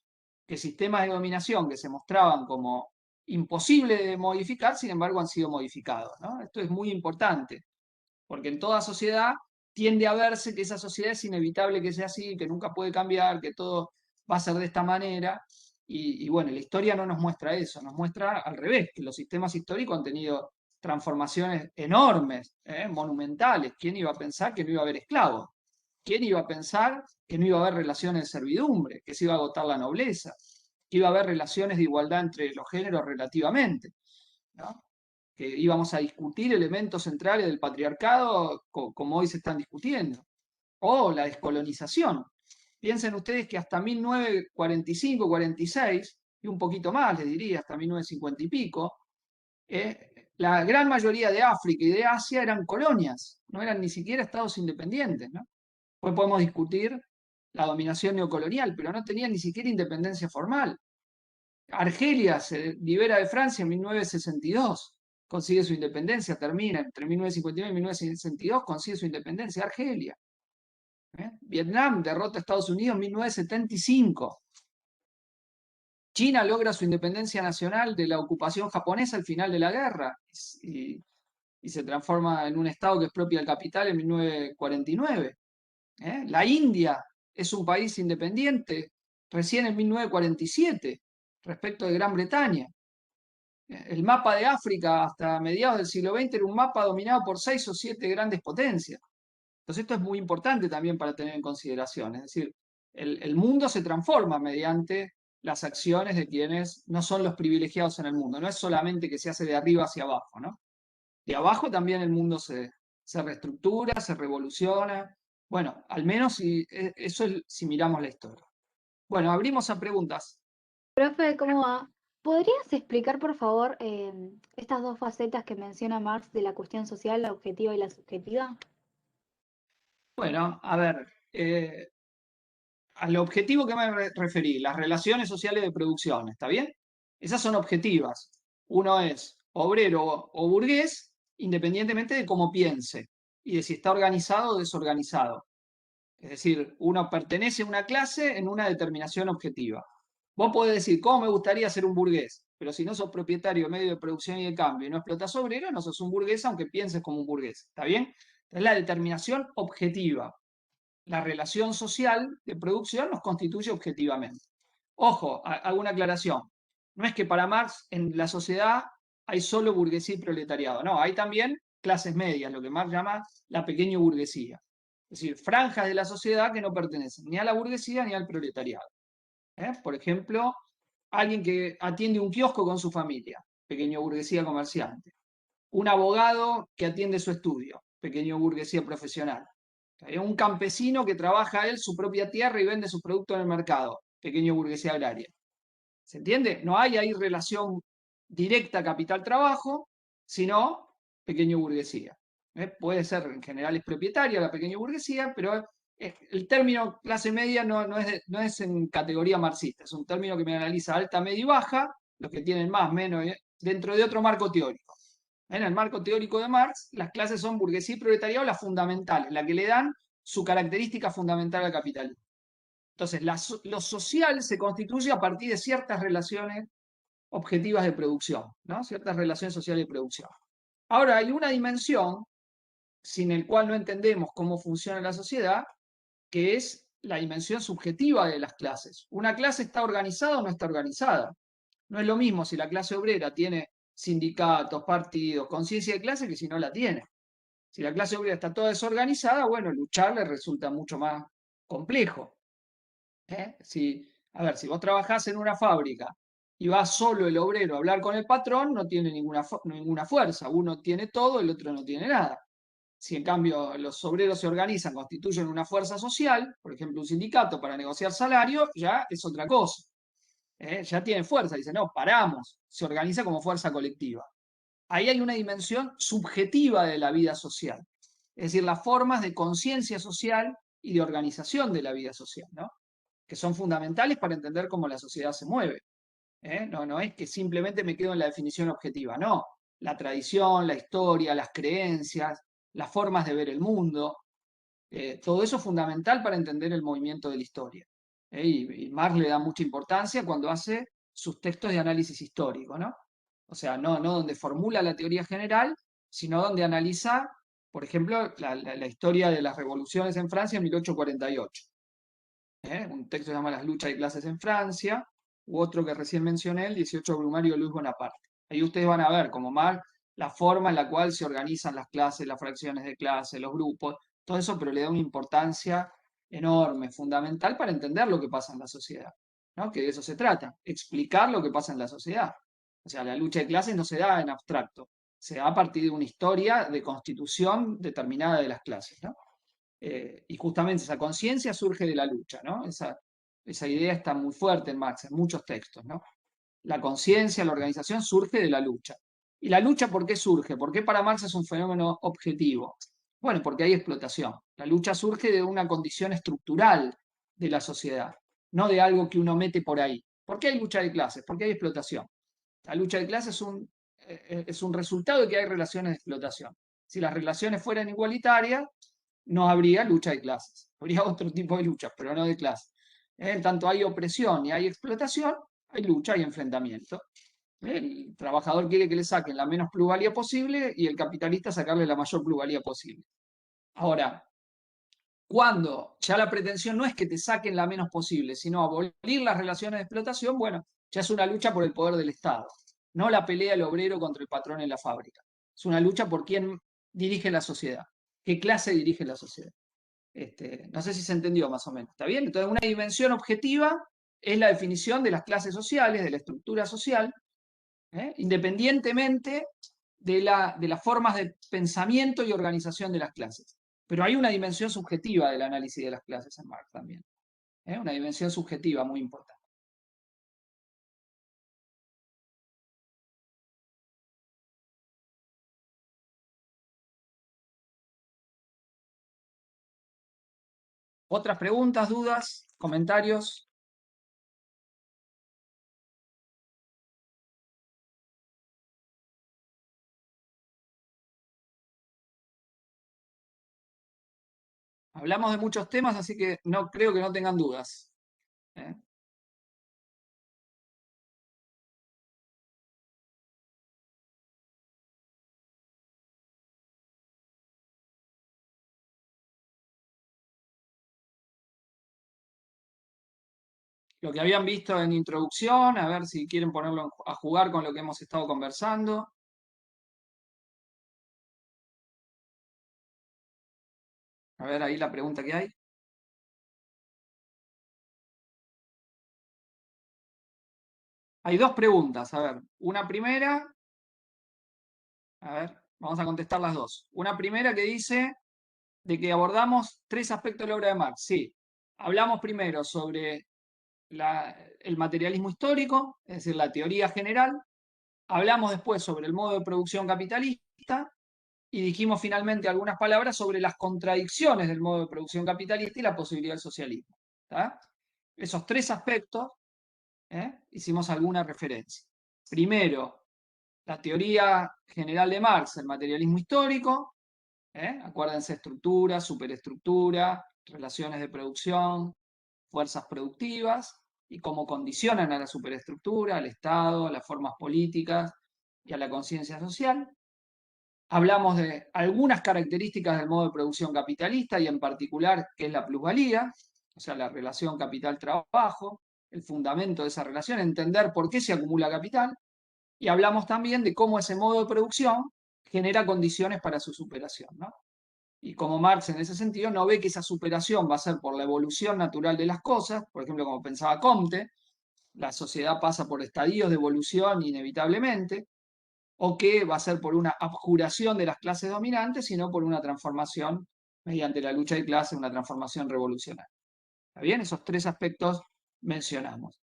que sistemas de dominación que se mostraban como imposibles de modificar, sin embargo, han sido modificados. ¿no? Esto es muy importante, porque en toda sociedad tiende a verse que esa sociedad es inevitable que sea así, que nunca puede cambiar, que todo va a ser de esta manera. Y bueno, la historia no nos muestra eso, nos muestra al revés, que los sistemas históricos han tenido transformaciones enormes, monumentales. ¿Quién iba a pensar que no iba a haber esclavos? ¿Quién iba a pensar que no iba a haber relaciones de servidumbre, que se iba a agotar la nobleza, que iba a haber relaciones de igualdad entre los géneros relativamente? ¿no? Que íbamos a discutir elementos centrales del patriarcado como hoy se están discutiendo. O la descolonización. Piensen ustedes que hasta 1945, 46, y un poquito más, les diría, hasta 1950 y pico, la gran mayoría de África y de Asia eran colonias, no eran ni siquiera estados independientes. ¿no? Hoy podemos discutir la dominación neocolonial, pero no tenían ni siquiera independencia formal. Argelia se libera de Francia en 1962, consigue su independencia, termina entre 1959 y 1962, consigue su independencia, Argelia. Vietnam derrota a Estados Unidos en 1975. China logra su independencia nacional de la ocupación japonesa al final de la guerra y se transforma en un estado que expropia el capital en 1949. La India es un país independiente recién en 1947 respecto de Gran Bretaña. El mapa de África hasta mediados del siglo XX era un mapa dominado por 6 o 7 grandes potencias. Entonces esto es muy importante también para tener en consideración. Es decir, el mundo se transforma mediante las acciones de quienes no son los privilegiados en el mundo. No es solamente que se hace de arriba hacia abajo, ¿no? De abajo también el mundo se reestructura, se revoluciona. Bueno, al menos eso es si miramos la historia. Bueno, abrimos a preguntas. Profe, ¿cómo va? ¿Podrías explicar, por favor, estas dos facetas que menciona Marx de la cuestión social, la objetiva y la subjetiva? Bueno, a ver, al objetivo que me referí, las relaciones sociales de producción, ¿está bien? Esas son objetivas. Uno es obrero o burgués, independientemente de cómo piense y de si está organizado o desorganizado. Es decir, uno pertenece a una clase en una determinación objetiva. Vos podés decir, ¿cómo me gustaría ser un burgués? Pero si no sos propietario de medio de producción y de cambio y no explotas obrero, no sos un burgués aunque pienses como un burgués. ¿Está bien? Es la determinación objetiva. La relación social de producción nos constituye objetivamente. Ojo, hago una aclaración. No es que para Marx en la sociedad hay solo burguesía y proletariado. No, hay también clases medias, lo que Marx llama la pequeña burguesía. Es decir, franjas de la sociedad que no pertenecen ni a la burguesía ni al proletariado. Por ejemplo, alguien que atiende un kiosco con su familia, pequeño burguesía comerciante. Un abogado que atiende su estudio, pequeño burguesía profesional. Un campesino que trabaja él su propia tierra y vende sus productos en el mercado, pequeño burguesía agraria. ¿Se entiende? No hay ahí relación directa capital-trabajo, sino pequeña burguesía. Puede ser, en general es propietaria la pequeña burguesía, pero el término clase media no es en categoría marxista, es un término que me analiza alta, media y baja, los que tienen más, menos, dentro de otro marco teórico. En el marco teórico de Marx, las clases son burguesía y proletariado las fundamentales, las que le dan su característica fundamental al capitalismo. Entonces, lo social se constituye a partir de ciertas relaciones objetivas de producción, ¿no? Ciertas relaciones sociales de producción. Ahora, hay una dimensión sin el cual no entendemos cómo funciona la sociedad, que es la dimensión subjetiva de las clases. ¿Una clase está organizada o no está organizada? No es lo mismo si la clase obrera tiene sindicatos, partidos, conciencia de clase que si no la tiene. Si la clase obrera está toda desorganizada, bueno, luchar le resulta mucho más complejo. A ver, si vos trabajás en una fábrica y va solo el obrero a hablar con el patrón, no tiene ninguna fuerza. Uno tiene todo, el otro no tiene nada. Si en cambio los obreros se organizan, constituyen una fuerza social, por ejemplo un sindicato para negociar salario, ya es otra cosa. Ya tiene fuerza, dice, no, paramos, se organiza como fuerza colectiva. Ahí hay una dimensión subjetiva de la vida social, es decir, las formas de conciencia social y de organización de la vida social, ¿no? Que son fundamentales para entender cómo la sociedad se mueve. No es que simplemente me quedo en la definición objetiva, no. La tradición, la historia, las creencias, las formas de ver el mundo, todo eso es fundamental para entender el movimiento de la historia. Y Marx le da mucha importancia cuando hace sus textos de análisis histórico, ¿no? O sea, no donde formula la teoría general, sino donde analiza, por ejemplo, la historia de las revoluciones en Francia en 1848. Un texto que se llama Las luchas de clases en Francia, u otro que recién mencioné, el 18 Brumario de Luis Bonaparte. Ahí ustedes van a ver como Marx la forma en la cual se organizan las clases, las fracciones de clase, los grupos, todo eso, pero le da una importancia enorme, fundamental para entender lo que pasa en la sociedad, ¿no? Que de eso se trata, explicar lo que pasa en la sociedad. O sea, la lucha de clases no se da en abstracto, se da a partir de una historia de constitución determinada de las clases, ¿no? Y justamente esa conciencia surge de la lucha, ¿no? Esa idea está muy fuerte en Marx, en muchos textos, ¿no? La conciencia, la organización surge de la lucha. ¿Y la lucha por qué surge? ¿Por qué para Marx es un fenómeno objetivo? Bueno, porque hay explotación. La lucha surge de una condición estructural de la sociedad, no de algo que uno mete por ahí. ¿Por qué hay lucha de clases? ¿Por qué hay explotación? La lucha de clases es un resultado de que hay relaciones de explotación. Si las relaciones fueran igualitarias, no habría lucha de clases. Habría otro tipo de lucha, pero no de clases. En tanto hay opresión y hay explotación, hay lucha y enfrentamiento. El trabajador quiere que le saquen la menos plusvalía posible y el capitalista sacarle la mayor plusvalía posible. Ahora, cuando ya la pretensión no es que te saquen la menos posible, sino abolir las relaciones de explotación, bueno, ya es una lucha por el poder del Estado, no la pelea del obrero contra el patrón en la fábrica. Es una lucha por quién dirige la sociedad, qué clase dirige la sociedad. No sé si se entendió más o menos, ¿está bien? Entonces, una dimensión objetiva es la definición de las clases sociales, de la estructura social, independientemente de las formas de pensamiento y organización de las clases. Pero hay una dimensión subjetiva del análisis de las clases en Marx también. Una dimensión subjetiva muy importante. ¿Otras preguntas, dudas, comentarios? Hablamos de muchos temas, así que no creo que no tengan dudas. ¿eh? Lo que habían visto en introducción, a ver si quieren ponerlo a jugar con lo que hemos estado conversando. A ver ahí la pregunta que hay. Hay dos preguntas, a ver. Una primera, a ver, vamos a contestar las dos. Una primera que dice de que abordamos tres aspectos de la obra de Marx. Sí, hablamos primero sobre el materialismo histórico, es decir, la teoría general. Hablamos después sobre el modo de producción capitalista y dijimos finalmente algunas palabras sobre las contradicciones del modo de producción capitalista y la posibilidad del socialismo. ¿Tá? Esos tres aspectos, hicimos alguna referencia. Primero, la teoría general de Marx, el materialismo histórico, acuérdense, estructura, superestructura, relaciones de producción, fuerzas productivas y cómo condicionan a la superestructura, al Estado, a las formas políticas y a la conciencia social. Hablamos de algunas características del modo de producción capitalista y en particular qué es la plusvalía, o sea, la relación capital-trabajo, el fundamento de esa relación, entender por qué se acumula capital. Y hablamos también de cómo ese modo de producción genera condiciones para su superación, ¿no? Y como Marx en ese sentido no ve que esa superación va a ser por la evolución natural de las cosas, por ejemplo, como pensaba Comte, la sociedad pasa por estadios de evolución inevitablemente, o que va a ser por una abjuración de las clases dominantes, sino por una transformación mediante la lucha de clases, una transformación revolucionaria. ¿Está bien? Esos tres aspectos mencionamos.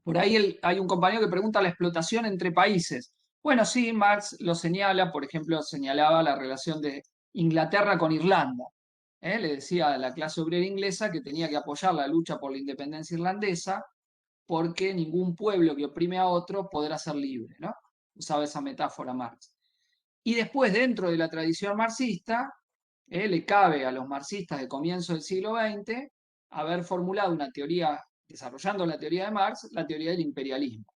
Por ahí hay un compañero que pregunta la explotación entre países. Bueno, sí, Marx lo señala, por ejemplo, señalaba la relación de Inglaterra con Irlanda. Le decía a la clase obrera inglesa que tenía que apoyar la lucha por la independencia irlandesa porque ningún pueblo que oprime a otro podrá ser libre, ¿no? Usaba esa metáfora Marx. Y después, dentro de la tradición marxista, le cabe a los marxistas de comienzo del siglo XX haber formulado una teoría, desarrollando la teoría de Marx, la teoría del imperialismo.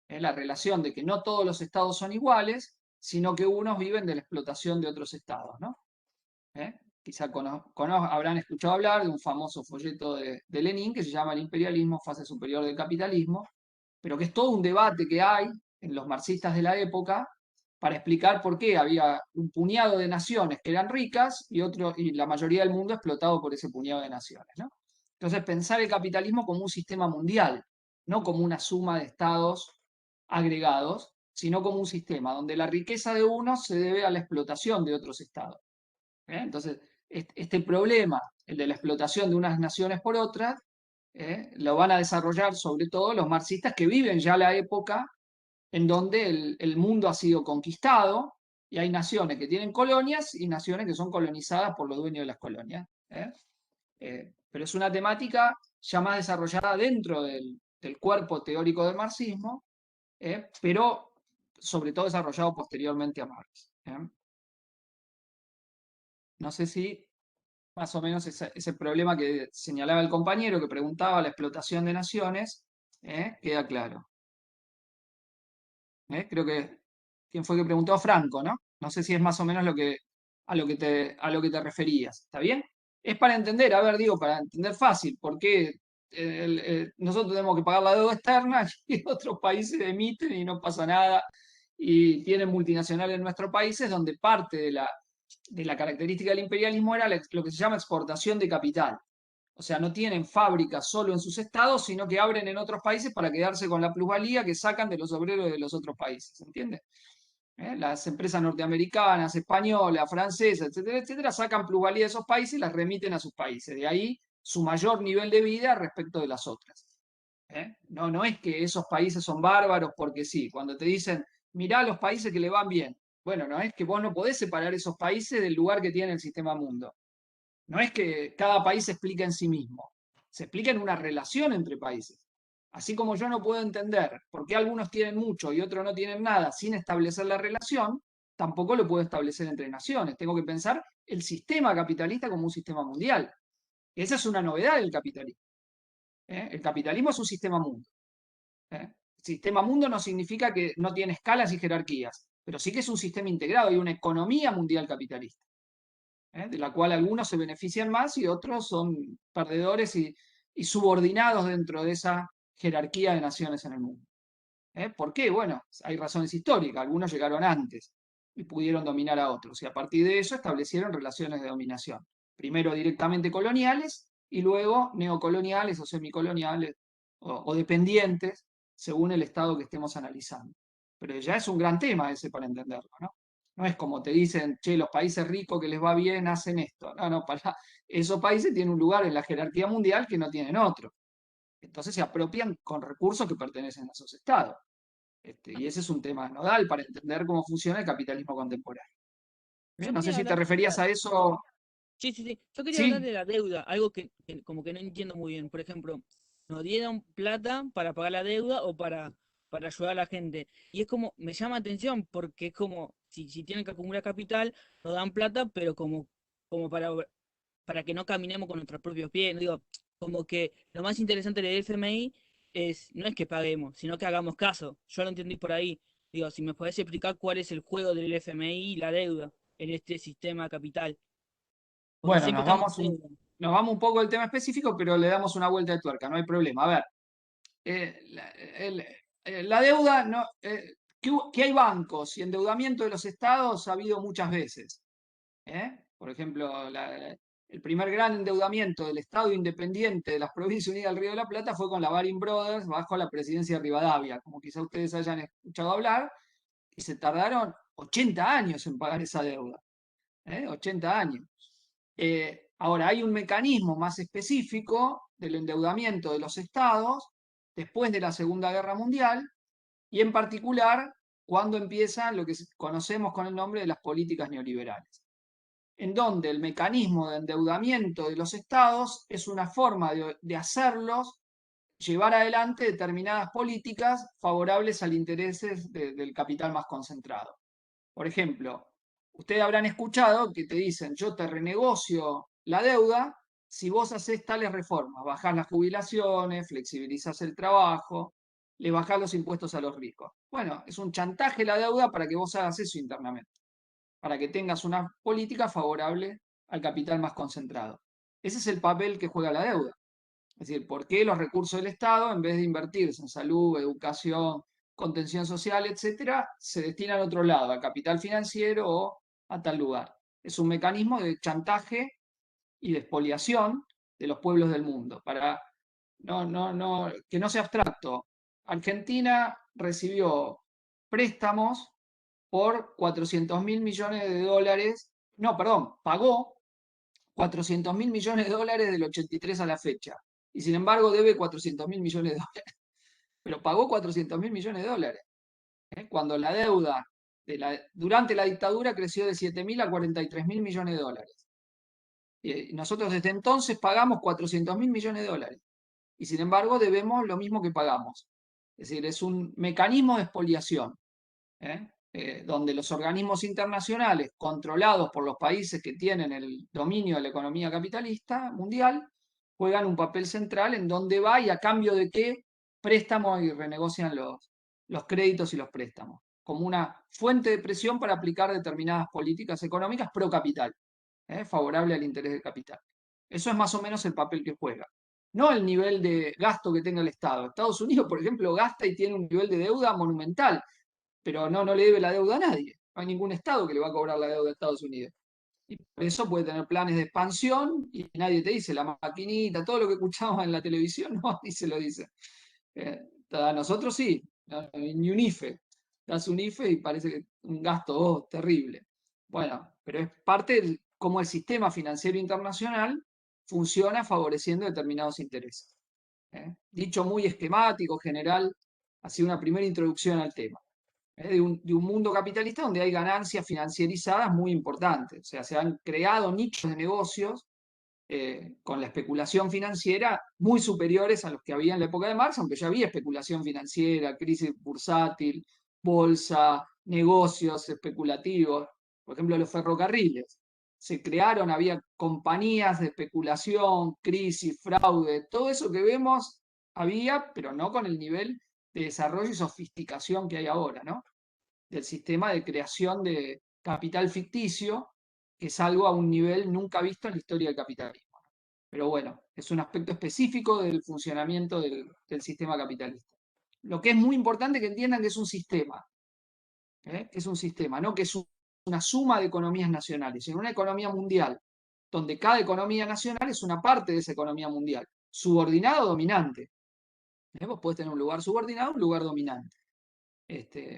La relación de que no todos los estados son iguales, sino que unos viven de la explotación de otros estados, ¿no? Quizá habrán escuchado hablar de un famoso folleto de Lenin que se llama El imperialismo, fase superior del capitalismo, pero que es todo un debate que hay en los marxistas de la época para explicar por qué había un puñado de naciones que eran ricas y la mayoría del mundo explotado por ese puñado de naciones, ¿no? Entonces, pensar el capitalismo como un sistema mundial, no como una suma de estados agregados, sino como un sistema donde la riqueza de unos se debe a la explotación de otros estados. Entonces, este problema, el de la explotación de unas naciones por otras, lo van a desarrollar sobre todo los marxistas que viven ya la época en donde el mundo ha sido conquistado y hay naciones que tienen colonias y naciones que son colonizadas por los dueños de las colonias. Pero es una temática ya más desarrollada dentro del cuerpo teórico del marxismo, pero sobre todo desarrollado posteriormente a Marx. No sé si más o menos ese problema que señalaba el compañero que preguntaba la explotación de naciones, queda claro. Creo que, ¿quién fue que preguntó? Franco, ¿no? No sé si es más o menos a lo que te referías. ¿Está bien? Es para entender, a ver, digo, para entender fácil, por qué nosotros tenemos que pagar la deuda externa y otros países emiten y no pasa nada. Y tienen multinacionales en nuestros países donde parte de la característica del imperialismo era lo que se llama exportación de capital. O sea, no tienen fábricas solo en sus estados, sino que abren en otros países para quedarse con la plusvalía que sacan de los obreros de los otros países. ¿Entiendes? Las empresas norteamericanas, españolas, francesas, etcétera, etcétera, sacan plusvalía de esos países y las remiten a sus países. De ahí su mayor nivel de vida respecto de las otras. No, no es que esos países son bárbaros porque sí. Cuando te dicen, mirá los países que le van bien. Bueno, no es que vos no podés separar esos países del lugar que tiene el sistema mundo. No es que cada país se explica en sí mismo, se explica en una relación entre países. Así como yo no puedo entender por qué algunos tienen mucho y otros no tienen nada sin establecer la relación, tampoco lo puedo establecer entre naciones. Tengo que pensar el sistema capitalista como un sistema mundial. Esa es una novedad del capitalismo. El capitalismo es un sistema mundo. Sistema mundo no significa que no tiene escalas y jerarquías, pero sí que es un sistema integrado y una economía mundial capitalista, de la cual algunos se benefician más y otros son perdedores y subordinados dentro de esa jerarquía de naciones en el mundo. ¿Por qué? Bueno, hay razones históricas, algunos llegaron antes y pudieron dominar a otros, y a partir de eso establecieron relaciones de dominación, primero directamente coloniales y luego neocoloniales o semicoloniales o dependientes, según el estado que estemos analizando. Pero ya es un gran tema ese para entenderlo, ¿no? No es como te dicen, che, los países ricos que les va bien hacen esto. No, no, esos países tienen un lugar en la jerarquía mundial que no tienen otro. Entonces se apropian con recursos que pertenecen a esos estados. Y ese es un tema nodal para entender cómo funciona el capitalismo contemporáneo. ¿Eh? Yo No sé quería si te hablar de referías a eso. sí, sí, sí. Yo quería hablar Sí, de la deuda, algo que como que no entiendo muy bien. Por ejemplo, nos dieron plata para pagar la deuda o para ayudar a la gente. Y es como, me llama atención porque es como, si tienen que acumular capital, nos dan plata, pero como para que no caminemos con nuestros propios pies. No digo, como que lo más interesante del FMI no es que paguemos, sino que hagamos caso. Yo lo entendí por ahí. Digo, si me podés explicar cuál es el juego del FMI y la deuda en este sistema capital. Porque bueno, siempre estamos en deuda. nos vamos un poco del tema específico, pero le damos una vuelta de tuerca, no hay problema. A ver, la deuda, no, que hay bancos y endeudamiento de los estados ha habido muchas veces. Por ejemplo, el primer gran endeudamiento del Estado independiente de las Provincias Unidas del Río de la Plata fue con la Baring Brothers bajo la presidencia de Rivadavia, como quizá ustedes hayan escuchado hablar, y se tardaron 80 años en pagar esa deuda. 80 años. Ahora, hay un mecanismo más específico del endeudamiento de los estados después de la Segunda Guerra Mundial y en particular cuando empiezan lo que conocemos con el nombre de las políticas neoliberales, en donde el mecanismo de endeudamiento de los estados es una forma de hacerlos llevar adelante determinadas políticas favorables al intereses del capital más concentrado. Por ejemplo, ustedes habrán escuchado que te dicen, yo te renegocio la deuda si vos haces tales reformas, bajás las jubilaciones, flexibilizás el trabajo, le bajás los impuestos a los ricos. Bueno, es un chantaje la deuda para que vos hagas eso internamente, para que tengas una política favorable al capital más concentrado. Ese es el papel que juega la deuda. Es decir, ¿por qué los recursos del Estado, en vez de invertirse en salud, educación, contención social, etcétera, se destinan a otro lado, a capital financiero o a tal lugar? Es un mecanismo de chantaje y de expoliación de los pueblos del mundo, para que no sea abstracto. Argentina recibió préstamos por 400.000 millones de dólares, no, perdón, pagó 400.000 millones de dólares del 83 a la fecha. Y sin embargo debe 400.000 millones de dólares. Pero pagó 400.000 millones de dólares. Cuando la deuda durante la dictadura creció de 7.000 a 43.000 millones de dólares. Y nosotros desde entonces pagamos 400.000 millones de dólares. Y sin embargo debemos lo mismo que pagamos. Es decir, es un mecanismo de expoliación. Donde los organismos internacionales controlados por los países que tienen el dominio de la economía capitalista mundial juegan un papel central en donde va y a cambio de qué préstamos y renegocian los créditos y los préstamos, como una fuente de presión para aplicar determinadas políticas económicas pro capital, favorable al interés del capital. Eso es más o menos el papel que juega. No el nivel de gasto que tenga el Estado. Estados Unidos, por ejemplo, gasta y tiene un nivel de deuda monumental, pero no le debe la deuda a nadie. No hay ningún Estado que le va a cobrar la deuda a Estados Unidos. Y por eso puede tener planes de expansión y nadie te dice, la maquinita, todo lo que escuchamos en la televisión, no, ni se lo dice. A nosotros sí, ni un IFE. Das un IFE y parece que un gasto terrible. Bueno, pero es parte de cómo el sistema financiero internacional funciona favoreciendo determinados intereses. Dicho muy esquemático, general, ha sido una primera introducción al tema. De un mundo capitalista donde hay ganancias financiarizadas muy importantes. O sea, se han creado nichos de negocios con la especulación financiera muy superiores a los que había en la época de Marx, aunque ya había especulación financiera, crisis bursátil, bolsa, negocios especulativos. Por ejemplo, los ferrocarriles. Se crearon, había compañías de especulación, crisis, fraude, todo eso que vemos había, pero no con el nivel de desarrollo y sofisticación que hay ahora, ¿no? Del sistema de creación de capital ficticio, que es algo a un nivel nunca visto en la historia del capitalismo. Pero bueno, es un aspecto específico del funcionamiento del sistema capitalista. Lo que es muy importante que entiendan que es un sistema, es un sistema, no que es una suma de economías nacionales, sino una economía mundial, donde cada economía nacional es una parte de esa economía mundial, subordinado o dominante. Vos podés tener un lugar subordinado, un lugar dominante.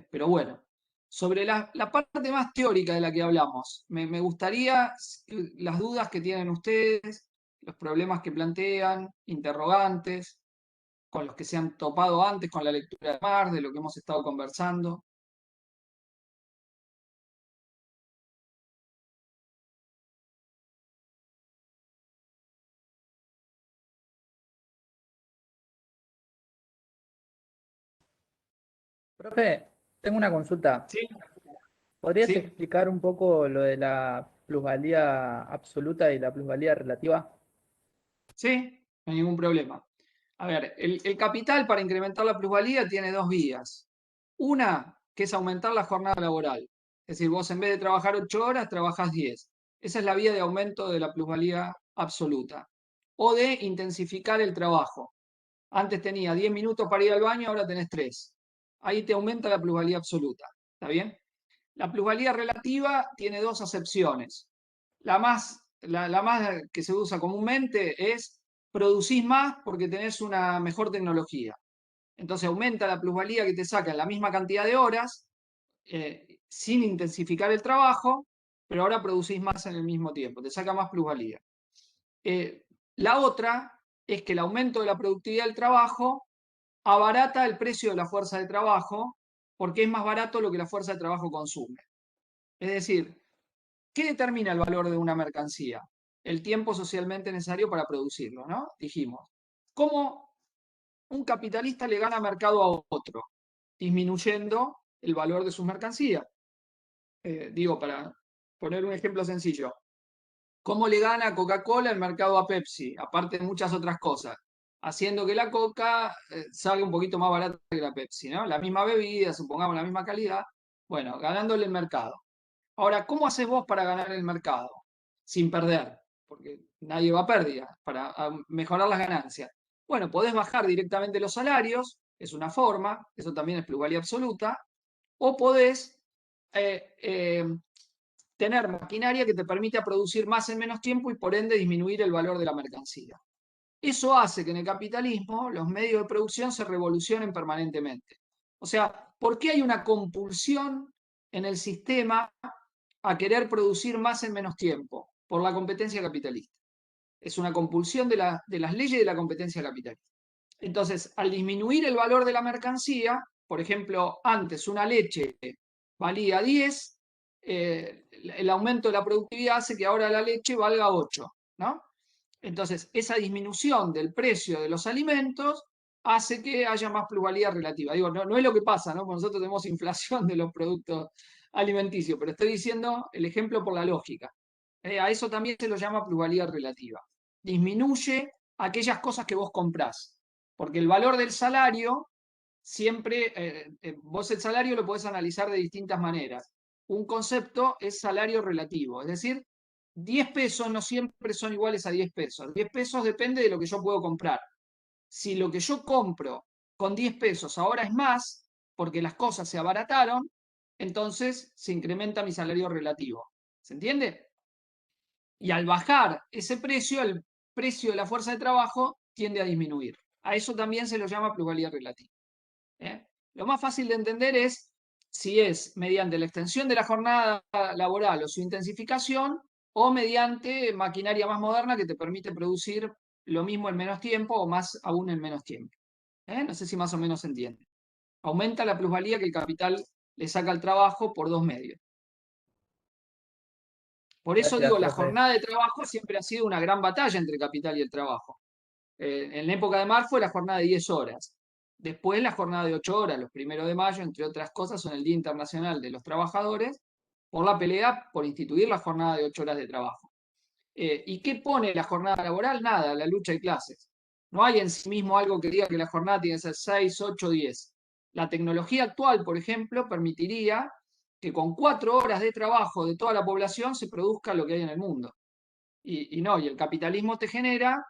Pero bueno, sobre la parte más teórica de la que hablamos, me gustaría las dudas que tienen ustedes, los problemas que plantean, interrogantes, con los que se han topado antes con la lectura de Marx, de lo que hemos estado conversando. Profe, tengo una consulta. Sí, ¿Podrías sí, explicar un poco lo de la plusvalía absoluta y la plusvalía relativa? sí, no hay ningún problema. A ver, el capital para incrementar la plusvalía tiene dos vías. Una, que es aumentar la jornada laboral. Es decir, vos en vez de trabajar 8 horas, trabajás 10. Esa es la vía de aumento de la plusvalía absoluta. O de intensificar el trabajo. Antes tenía 10 minutos para ir al baño, ahora tenés 3. Ahí te aumenta la plusvalía absoluta. ¿Está bien? La plusvalía relativa tiene dos acepciones. La más que se usa comúnmente es producís más porque tenés una mejor tecnología. Entonces aumenta la plusvalía que te saca en la misma cantidad de horas, sin intensificar el trabajo, pero ahora producís más en el mismo tiempo, te saca más plusvalía. Eh, la otra es que el aumento de la productividad del trabajo abarata el precio de la fuerza de trabajo porque es más barato lo que la fuerza de trabajo consume. Es decir, ¿qué determina el valor de una mercancía? El tiempo socialmente necesario para producirlo, ¿no? Dijimos. ¿Cómo un capitalista le gana mercado a otro? Disminuyendo el valor de sus mercancías. Digo, para poner un ejemplo sencillo. ¿Cómo le gana Coca-Cola el mercado a Pepsi? Aparte de muchas otras cosas. Haciendo que la Coca salga un poquito más barata que la Pepsi, ¿no? La misma bebida, supongamos la misma calidad. Bueno, ganándole el mercado. Ahora, ¿cómo haces vos para ganar el mercado? Sin perder, porque nadie va a pérdida, para mejorar las ganancias. Bueno, podés bajar directamente los salarios, es una forma, eso también es plusvalía absoluta, o podés eh, eh, tener maquinaria que te permita producir más en menos tiempo y por ende disminuir el valor de la mercancía. Eso hace que en el capitalismo los medios de producción se revolucionen permanentemente. O sea, ¿por qué hay una compulsión en el sistema a querer producir más en menos tiempo? Por la competencia capitalista. Es una compulsión de las leyes de la competencia capitalista. Entonces, al disminuir el valor de la mercancía, por ejemplo, antes una leche valía 10, el aumento de la productividad hace que ahora la leche valga 8, ¿no? Entonces, esa disminución del precio de los alimentos hace que haya más plusvalía relativa. Digo, no es lo que pasa, ¿no? Porque nosotros tenemos inflación de los productos alimenticios, pero estoy diciendo el ejemplo por la lógica. A eso también se lo llama plusvalía relativa. Disminuye aquellas cosas que vos comprás, porque el valor del salario siempre, vos el salario lo podés analizar de distintas maneras. Un concepto es salario relativo, es decir, 10 pesos no siempre son iguales a 10 pesos. 10 pesos depende de lo que yo puedo comprar. Si lo que yo compro con 10 pesos ahora es más, porque las cosas se abarataron, entonces se incrementa mi salario relativo. ¿Se entiende? Y al bajar ese precio, el precio de la fuerza de trabajo tiende a disminuir. A eso también se lo llama plusvalía relativa. ¿Eh? Lo más fácil de entender es si es mediante la extensión de la jornada laboral o su intensificación o mediante maquinaria más moderna que te permite producir lo mismo en menos tiempo o más aún en menos tiempo. No sé si más o menos se entiende. Aumenta la plusvalía que el capital le saca al trabajo por dos medios. Por eso Gracias, digo, la profe. jornada de trabajo siempre ha sido una gran batalla entre el capital y el trabajo. En la época de Marx fue la jornada de 10 horas. Después la jornada de 8 horas, los 1 de mayo, entre otras cosas, son el Día Internacional de los Trabajadores, por la pelea por instituir la jornada de 8 horas de trabajo. ¿Y qué pone la jornada laboral? Nada, la lucha de clases. No hay en sí mismo algo que diga que la jornada tiene que ser 6, 8, 10. La tecnología actual, por ejemplo, permitiría que con 4 horas de trabajo de toda la población se produzca lo que hay en el mundo. Y no, y el capitalismo te genera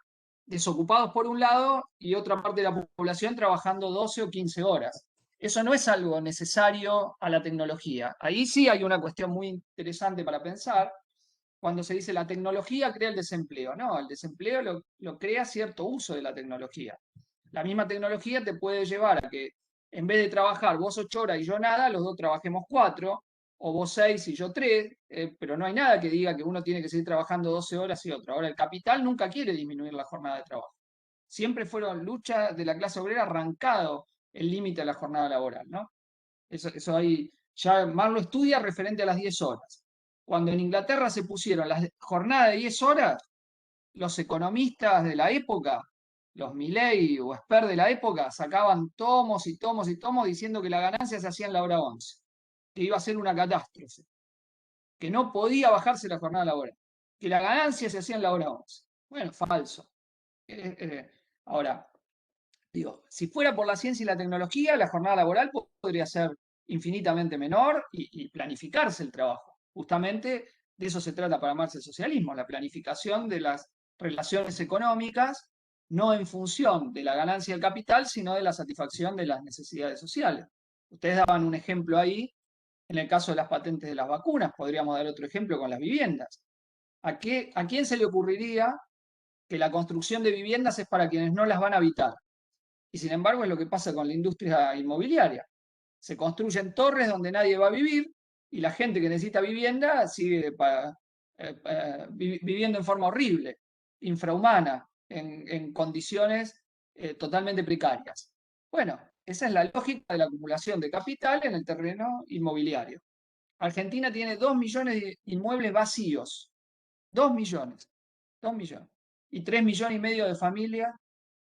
desocupados por un lado y otra parte de la población trabajando 12 o 15 horas. Eso no es algo necesario a la tecnología. Ahí sí hay una cuestión muy interesante para pensar cuando se dice la tecnología crea el desempleo. No, el desempleo lo crea cierto uso de la tecnología. La misma tecnología te puede llevar a que en vez de trabajar vos 8 horas y yo nada, los dos trabajemos 4, o vos 6 y yo 3, pero no hay nada que diga que uno tiene que seguir trabajando 12 horas y otro. Ahora, el capital nunca quiere disminuir la jornada de trabajo. Siempre fueron luchas de la clase obrera arrancado el límite de la jornada laboral, ¿no? Eso ahí, ya Marx lo estudia referente a las 10 horas. Cuando en Inglaterra se pusieron las jornadas de 10 horas, los economistas de la época los Milei o Esper de la época sacaban tomos y tomos y tomos diciendo que la ganancia se hacía en la hora 11, que iba a ser una catástrofe, que no podía bajarse la jornada laboral, que la ganancia se hacía en la hora 11. Bueno, falso. Ahora, digo, si fuera por la ciencia y la tecnología, la jornada laboral podría ser infinitamente menor y planificarse el trabajo. Justamente de eso se trata para Marx el socialismo, la planificación de las relaciones económicas, no en función de la ganancia del capital, sino de la satisfacción de las necesidades sociales. Ustedes daban un ejemplo ahí, en el caso de las patentes de las vacunas, podríamos dar otro ejemplo con las viviendas. ¿A quién se le ocurriría que la construcción de viviendas es para quienes no las van a habitar? Y sin embargo es lo que pasa con la industria inmobiliaria. Se construyen torres donde nadie va a vivir y la gente que necesita vivienda sigue viviendo en forma horrible, infrahumana, en condiciones totalmente precarias. Bueno, esa es la lógica de la acumulación de capital en el terreno inmobiliario. Argentina tiene 2 millones de inmuebles vacíos. 2 millones. 2 millones. Y 3 millones y medio de familias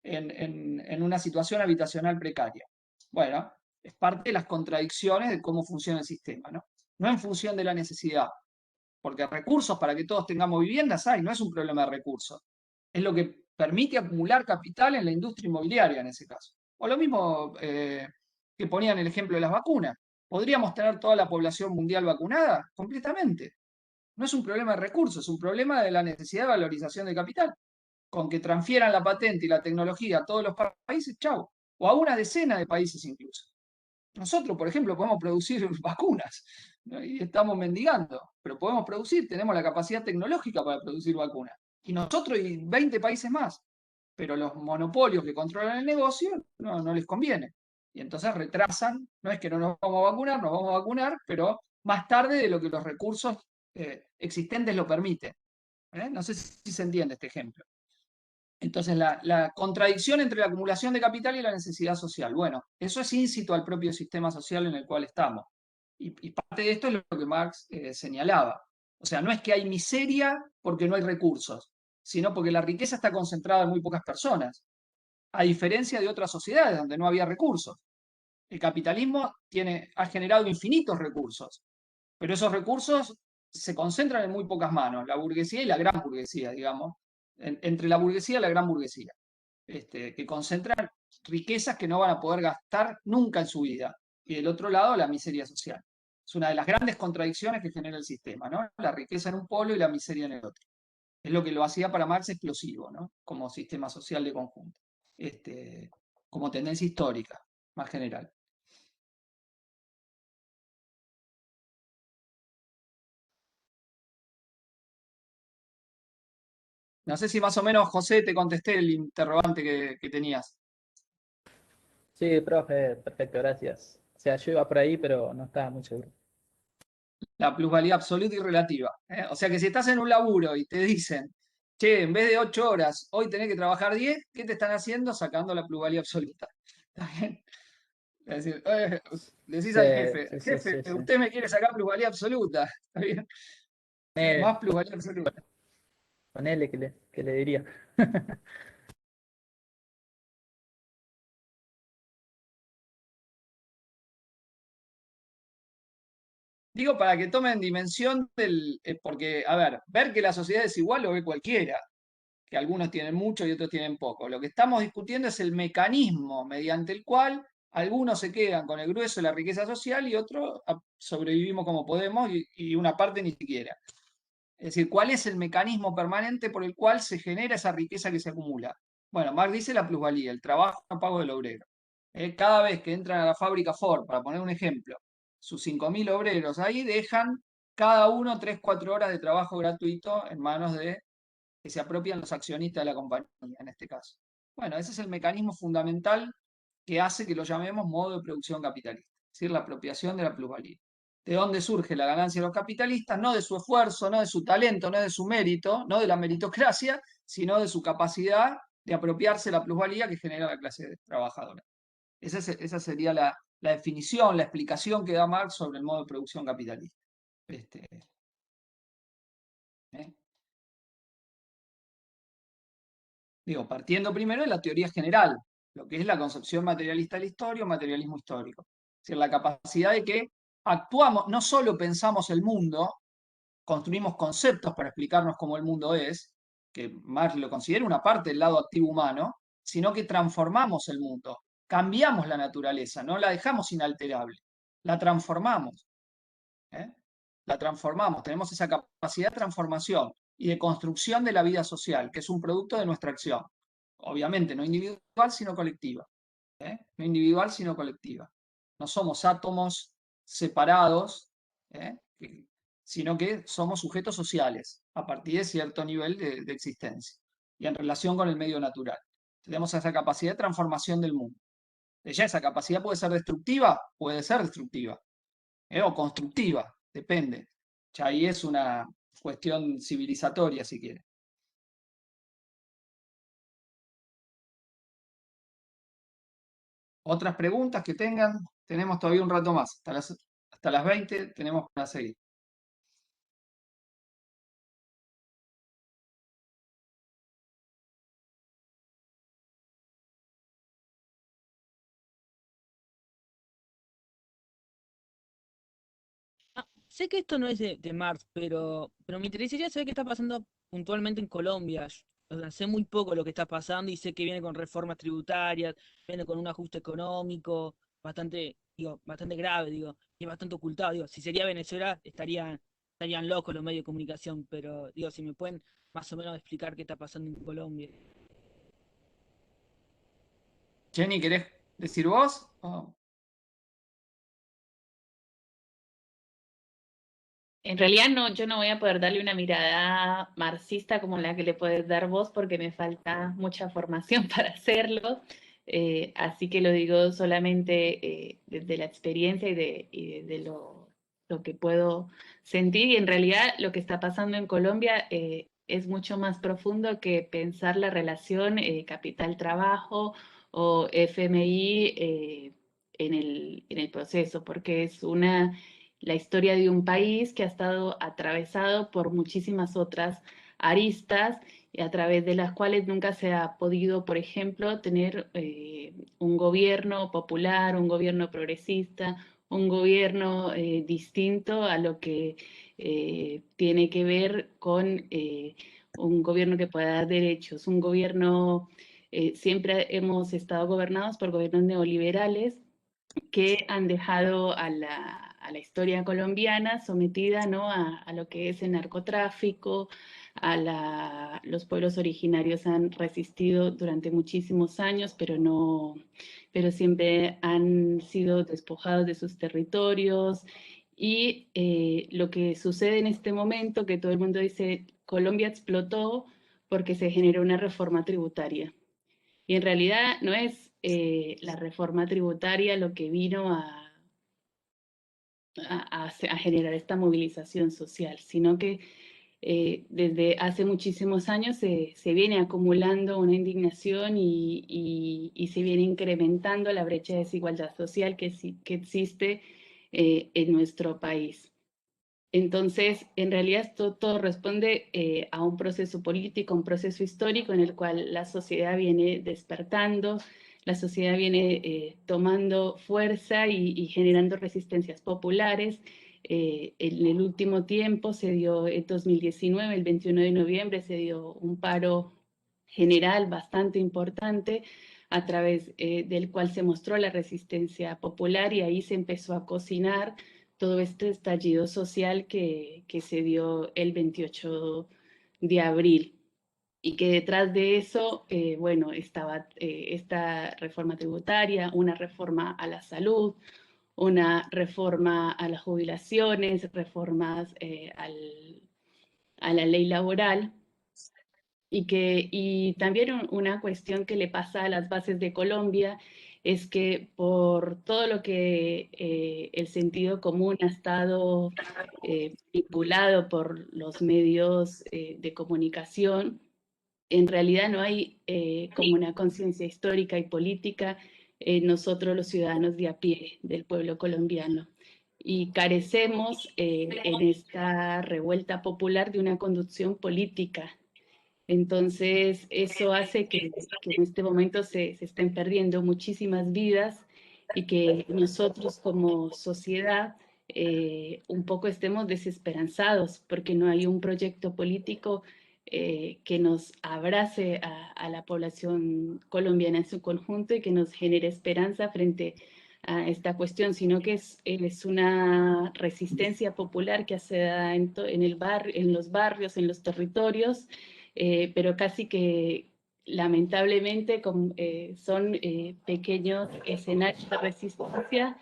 en una situación habitacional precaria. Bueno, es parte de las contradicciones de cómo funciona el sistema, ¿no? No en función de la necesidad, porque recursos para que todos tengamos viviendas hay, no es un problema de recursos. Es lo que permite acumular capital en la industria inmobiliaria en ese caso. O lo mismo que ponían el ejemplo de las vacunas. ¿Podríamos tener toda la población mundial vacunada? Completamente. No es un problema de recursos, es un problema de la necesidad de valorización de capital. Con que transfieran la patente y la tecnología a todos los países, chau. O a una decena de países incluso. Nosotros, por ejemplo, podemos producir vacunas, ¿no? Y estamos mendigando, pero podemos producir, tenemos la capacidad tecnológica para producir vacunas. Y nosotros y 20 países más. Pero los monopolios que controlan el negocio no les conviene. Y entonces retrasan, no es que no nos vamos a vacunar, nos vamos a vacunar, pero más tarde de lo que los recursos existentes lo permiten. No sé si se entiende este ejemplo. Entonces, la contradicción entre la acumulación de capital y la necesidad social. Bueno, eso es íncito al propio sistema social en el cual estamos. Y parte de esto es lo que Marx señalaba. O sea, no es que hay miseria porque no hay recursos, sino porque la riqueza está concentrada en muy pocas personas, a diferencia de otras sociedades donde no había recursos. El capitalismo ha generado infinitos recursos, pero esos recursos se concentran en muy pocas manos, la burguesía y la gran burguesía, digamos, entre la burguesía y la gran burguesía, que concentran riquezas que no van a poder gastar nunca en su vida. Y del otro lado, la miseria social. Es una de las grandes contradicciones que genera el sistema, ¿no? La riqueza en un polo y la miseria en el otro. Es lo que lo hacía para Marx explosivo, ¿no? Como sistema social de conjunto. Como tendencia histórica, más general. No sé si más o menos, José, te contesté el interrogante que tenías. Sí, profe, perfecto, gracias. O sea, yo iba por ahí, pero no estaba muy seguro. La plusvalía absoluta y relativa. ¿Eh? O sea que si estás en un laburo y te dicen, che, en vez de 8 horas, hoy tenés que trabajar 10, ¿qué te están haciendo? Sacando la plusvalía absoluta. ¿Está bien? Es decir, decís Sí, al jefe, sí, sí, jefe, sí, sí. usted me quiere sacar plusvalía absoluta. ¿Está bien? Más plusvalía absoluta. Ponele que le diría. Digo para que tomen dimensión porque, a ver que la sociedad es igual lo ve cualquiera, que algunos tienen mucho y otros tienen poco. Lo que estamos discutiendo es el mecanismo mediante el cual algunos se quedan con el grueso de la riqueza social y otros sobrevivimos como podemos y una parte ni siquiera. Es decir, ¿cuál es el mecanismo permanente por el cual se genera esa riqueza que se acumula? Bueno, Marx dice la plusvalía, el trabajo no pago del obrero. Cada vez que entran a la fábrica Ford, para poner un ejemplo, sus 5.000 obreros ahí dejan cada uno 3-4 horas de trabajo gratuito en manos de que se apropian los accionistas de la compañía, en este caso. Bueno, ese es el mecanismo fundamental que hace que lo llamemos modo de producción capitalista, es decir, la apropiación de la plusvalía. ¿De dónde surge la ganancia de los capitalistas? No de su esfuerzo, no de su talento, no de su mérito, no de la meritocracia, sino de su capacidad de apropiarse la plusvalía que genera la clase trabajadora. Esa sería la definición, la explicación que da Marx sobre el modo de producción capitalista. ¿Eh? Digo, partiendo primero de la teoría general, lo que es la concepción materialista de la historia o materialismo histórico. Es decir, la capacidad de que actuamos, no solo pensamos el mundo, construimos conceptos para explicarnos cómo el mundo es, que Marx lo considera una parte del lado activo humano, sino que transformamos el mundo, cambiamos la naturaleza, no la dejamos inalterable, la transformamos. ¿Eh? La transformamos, tenemos esa capacidad de transformación y de construcción de la vida social, que es un producto de nuestra acción. Obviamente, no individual, sino colectiva. No individual, sino colectiva. No somos átomos separados, ¿eh? Sino que somos sujetos sociales a partir de cierto nivel de existencia y en relación con el medio natural. Tenemos esa capacidad de transformación del mundo. Ya esa capacidad puede ser destructiva, o constructiva, depende. Ya ahí es una cuestión civilizatoria, si quiere. ¿Otras preguntas que tengan? Tenemos todavía un rato más. Hasta las 20 tenemos para seguir. Sé que esto no es de Marx, pero me interesaría saber qué está pasando puntualmente en Colombia. O sea, sé muy poco lo que está pasando y sé que viene con reformas tributarias, viene con un ajuste económico bastante, digo, bastante grave, digo, y bastante ocultado. Digo, si sería Venezuela, estarían locos los medios de comunicación, pero digo, si me pueden más o menos explicar qué está pasando en Colombia. Jenny, ¿querés decir vos? Oh. En realidad no, yo no voy a poder darle una mirada marxista como la que le puedes dar vos porque me falta mucha formación para hacerlo. Así que lo digo solamente desde la experiencia y de lo que puedo sentir. Y en realidad lo que está pasando en Colombia es mucho más profundo que pensar la relación capital-trabajo o FMI en el proceso, porque es la historia de un país que ha estado atravesado por muchísimas otras aristas y a través de las cuales nunca se ha podido, por ejemplo, tener un gobierno popular, un gobierno progresista, un gobierno distinto a lo que tiene que ver con un gobierno que pueda dar derechos, un gobierno, siempre hemos estado gobernados por gobiernos neoliberales que han dejado a la historia colombiana sometida, ¿no? A lo que es el narcotráfico, los pueblos originarios han resistido durante muchísimos años, pero siempre han sido despojados de sus territorios. Y lo que sucede en este momento, que todo el mundo dice, Colombia explotó porque se generó una reforma tributaria. Y en realidad no es la reforma tributaria lo que vino a generar esta movilización social, sino que desde hace muchísimos años se viene acumulando una indignación y se viene incrementando la brecha de desigualdad social que existe en nuestro país. Entonces, en realidad esto todo responde a un proceso político, un proceso histórico en el cual la sociedad viene despertando, la sociedad viene tomando fuerza y generando resistencias populares. En el último tiempo se dio, en 2019, el 21 de noviembre, se dio un paro general bastante importante a través del cual se mostró la resistencia popular y ahí se empezó a cocinar todo este estallido social que se dio el 28 de abril y que detrás de eso, bueno, estaba esta reforma tributaria, una reforma a la salud, una reforma a las jubilaciones, reformas a la ley laboral y también una cuestión que le pasa a las bases de Colombia es que por todo lo que el sentido común ha estado vinculado por los medios de comunicación, en realidad no hay como una conciencia histórica y política en nosotros los ciudadanos de a pie del pueblo colombiano. Y carecemos en esta revuelta popular de una conducción política Entonces, eso hace que en este momento se estén perdiendo muchísimas vidas y que nosotros como sociedad un poco estemos desesperanzados porque no hay un proyecto político que nos abrace a la población colombiana en su conjunto y que nos genere esperanza frente a esta cuestión, sino que es una resistencia popular que se da en los barrios, en los territorios, pero casi que lamentablemente son pequeños escenarios de resistencia,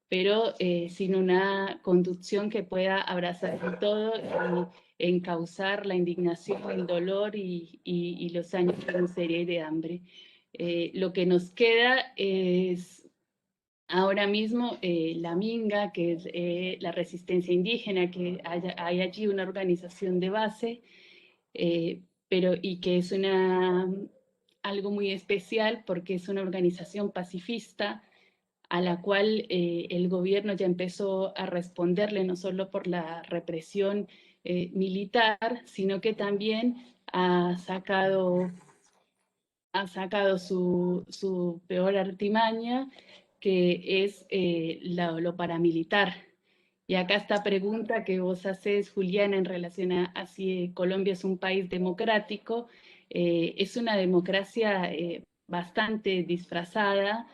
pero sin una conducción que pueda abrazar el todo y encauzar la indignación, el dolor y los años de miseria y de hambre. Lo que nos queda es ahora mismo la Minga, que es la resistencia indígena, que hay allí una organización de base, pero y que es algo muy especial porque es una organización pacifista a la cual el gobierno ya empezó a responderle no solo por la represión militar, sino que también ha sacado su peor artimaña, que es lo paramilitar. Y acá esta pregunta que vos haces, Juliana, en relación a si Colombia es un país democrático, es una democracia bastante disfrazada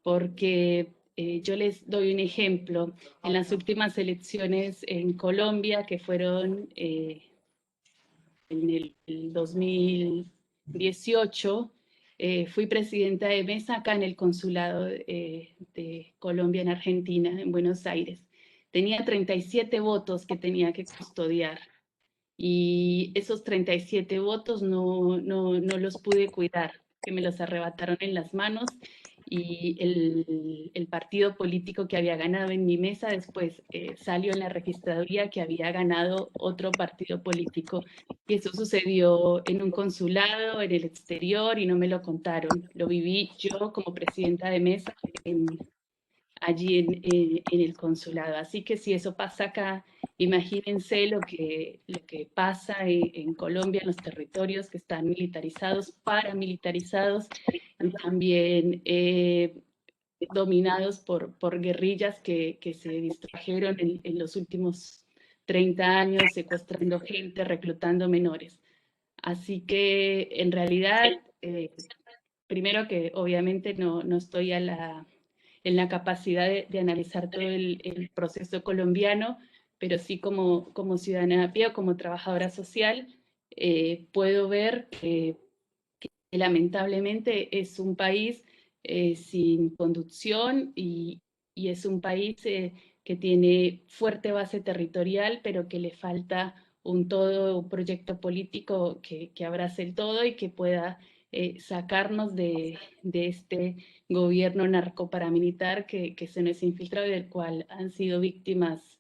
porque yo les doy un ejemplo. En las últimas elecciones en Colombia, que fueron en el 2018, fui presidenta de mesa acá en el consulado de Colombia en Argentina, en Buenos Aires. Tenía 37 votos que tenía que custodiar y esos 37 votos no los pude cuidar, que me los arrebataron en las manos y el partido político que había ganado en mi mesa después salió en la registraduría que había ganado otro partido político. Y eso sucedió en un consulado, en el exterior, y no me lo contaron. Lo viví yo como presidenta de mesa allí en el consulado. Así que si eso pasa acá, imagínense lo que pasa en Colombia, en los territorios que están militarizados, paramilitarizados, y también dominados por guerrillas que se distrajeron en los últimos 30 años, secuestrando gente, reclutando menores. Así que en realidad, primero que obviamente no estoy en la capacidad de analizar todo el proceso colombiano, pero sí como ciudadana a pie o como trabajadora social, puedo ver que lamentablemente es un país sin conducción y es un país que tiene fuerte base territorial, pero que le falta un proyecto político que abrace el todo y que pueda sacarnos de este gobierno narcoparamilitar que se nos infiltró y del cual han sido víctimas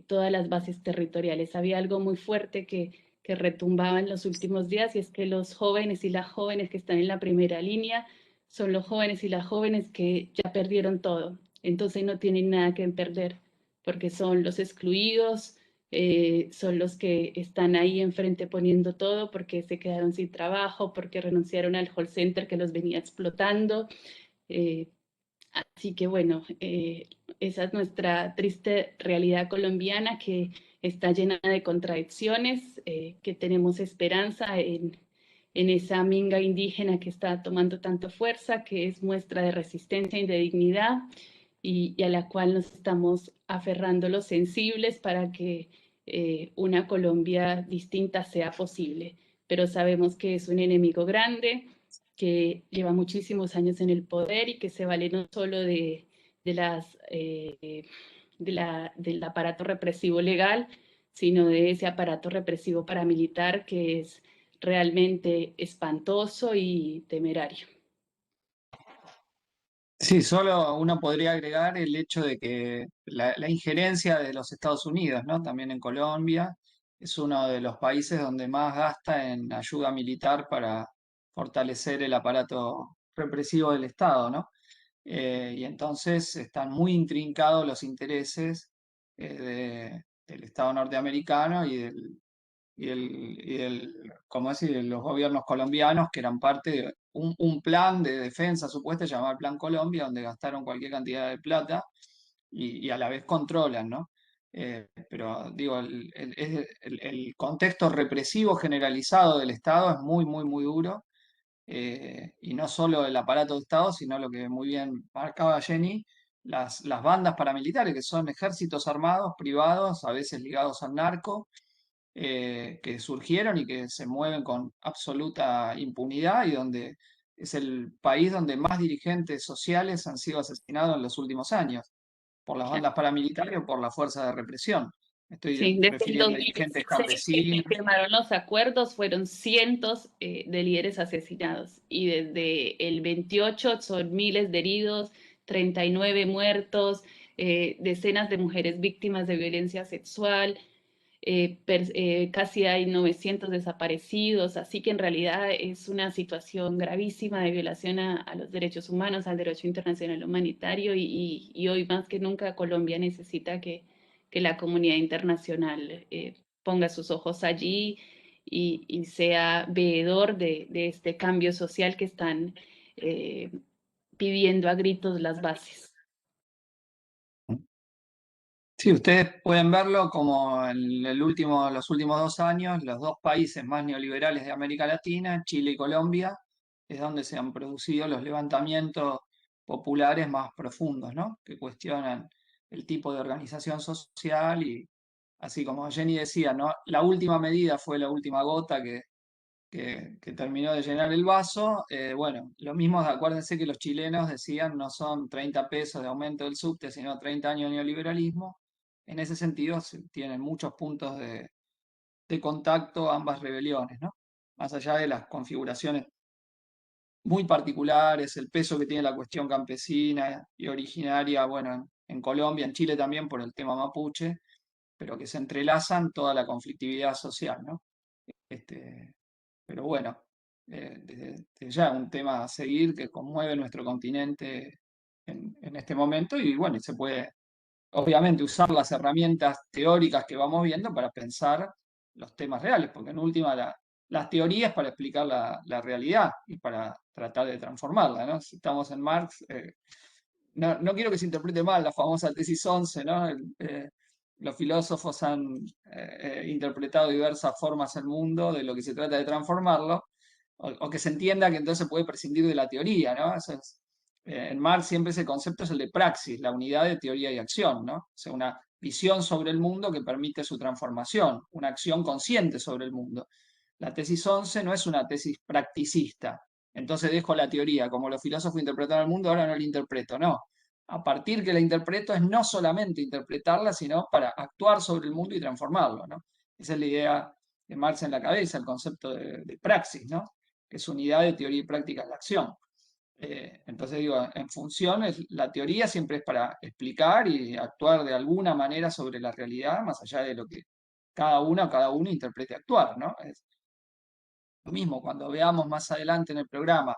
todas las bases territoriales. Había algo muy fuerte que retumbaba en los últimos días y es que los jóvenes y las jóvenes que están en la primera línea son los jóvenes y las jóvenes que ya perdieron todo, entonces no tienen nada que perder porque son los excluidos, son los que están ahí enfrente poniendo todo porque se quedaron sin trabajo, porque renunciaron al call center que los venía explotando. Eh, Así que bueno, esa es nuestra triste realidad colombiana que está llena de contradicciones, que tenemos esperanza en esa minga indígena que está tomando tanto fuerza, que es muestra de resistencia y de dignidad y a la cual nos estamos aferrando los sensibles para que una Colombia distinta sea posible. Pero sabemos que es un enemigo grande, que lleva muchísimos años en el poder y que se vale no solo de las, del aparato represivo legal, sino de ese aparato represivo paramilitar que es realmente espantoso y temerario. Sí, solo uno podría agregar el hecho de que la injerencia de los Estados Unidos, ¿no? También en Colombia, es uno de los países donde más gasta en ayuda militar para fortalecer el aparato represivo del Estado, ¿no? Y entonces están muy intrincados los intereses del Estado norteamericano como decir, los gobiernos colombianos que eran parte de un plan de defensa supuesto llamado Plan Colombia, donde gastaron cualquier cantidad de plata y a la vez controlan, ¿no? Pero digo, el contexto represivo generalizado del Estado es muy, muy, muy duro. Y no solo el aparato de Estado, sino lo que muy bien marcaba Jenny, las bandas paramilitares, que son ejércitos armados privados, a veces ligados al narco, que surgieron y que se mueven con absoluta impunidad y donde es el país donde más dirigentes sociales han sido asesinados en los últimos años, por las Claro. bandas paramilitares o por la fuerza de represión. Me estoy Sí, desde el refiriendo a dirigentes 2016 que se campesinos. firmaron los acuerdos, fueron cientos de líderes asesinados. Y desde el 28 son miles de heridos, 39 muertos, decenas de mujeres víctimas de violencia sexual, casi hay 900 desaparecidos. Así que en realidad es una situación gravísima de violación a los derechos humanos, al derecho internacional humanitario. Y hoy más que nunca Colombia necesita que la comunidad internacional ponga sus ojos allí y sea veedor de este cambio social que están eh, pidiendo a gritos las bases. Sí, ustedes pueden verlo como en los últimos 2 años, los dos países más neoliberales de América Latina, Chile y Colombia, es donde se han producido los levantamientos populares más profundos, ¿no? Que cuestionan el tipo de organización social y, así como Jenny decía, ¿no? La última medida fue la última gota que terminó de llenar el vaso. Bueno, lo mismo, acuérdense que los chilenos decían no son 30 pesos de aumento del subte, sino 30 años de neoliberalismo. En ese sentido, tienen muchos puntos de contacto ambas rebeliones, ¿no? Más allá de las configuraciones muy particulares, el peso que tiene la cuestión campesina y originaria, bueno, en Colombia, en Chile también por el tema mapuche, pero que se entrelazan toda la conflictividad social, ¿no? Este, pero bueno, desde ya un tema a seguir que conmueve nuestro continente en este momento y bueno, y se puede obviamente usar las herramientas teóricas que vamos viendo para pensar los temas reales, porque en última las teorías para explicar la realidad y para tratar de transformarla, ¿no? Si estamos en Marx, no quiero que se interprete mal la famosa tesis 11, ¿no? Los filósofos han interpretado de diversas formas el mundo, de lo que se trata de transformarlo, o que se entienda que entonces se puede prescindir de la teoría, ¿no? En Marx siempre ese concepto es el de praxis, la unidad de teoría y acción, ¿no? O sea, una visión sobre el mundo que permite su transformación, una acción consciente sobre el mundo. La tesis 11 no es una tesis practicista, entonces dejo la teoría, como los filósofos interpretaron el mundo, ahora no la interpreto, no. A partir que la interpreto es no solamente interpretarla, sino para actuar sobre el mundo y transformarlo, ¿no? Esa es la idea de Marx en la cabeza, el concepto de praxis, ¿no? Que es unidad de teoría y práctica en la acción. Entonces digo, en función, la teoría siempre es para explicar y actuar de alguna manera sobre la realidad, más allá de lo que cada una o cada uno interprete actuar, ¿no? Es lo mismo, cuando veamos más adelante en el programa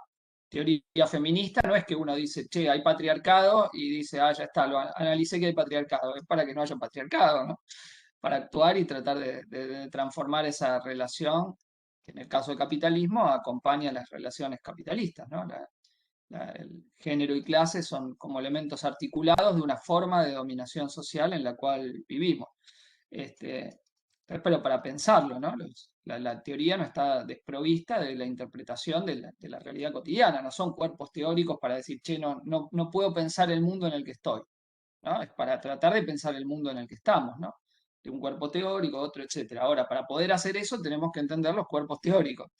teoría feminista, no es que uno dice, che, hay patriarcado y dice, ah, ya está, lo analicé que hay patriarcado, es para que no haya patriarcado, ¿no? Para actuar y tratar de transformar esa relación, que en el caso del capitalismo acompaña las relaciones capitalistas, ¿no? El género y clase son como elementos articulados de una forma de dominación social en la cual vivimos. Este, pero para pensarlo, ¿no? La teoría no está desprovista de la interpretación de la realidad cotidiana, no son cuerpos teóricos para decir, che, no puedo pensar el mundo en el que estoy, ¿no? Es para tratar de pensar el mundo en el que estamos, ¿no? De un cuerpo teórico, otro, etcétera. Ahora, para poder hacer eso tenemos que entender los cuerpos teóricos.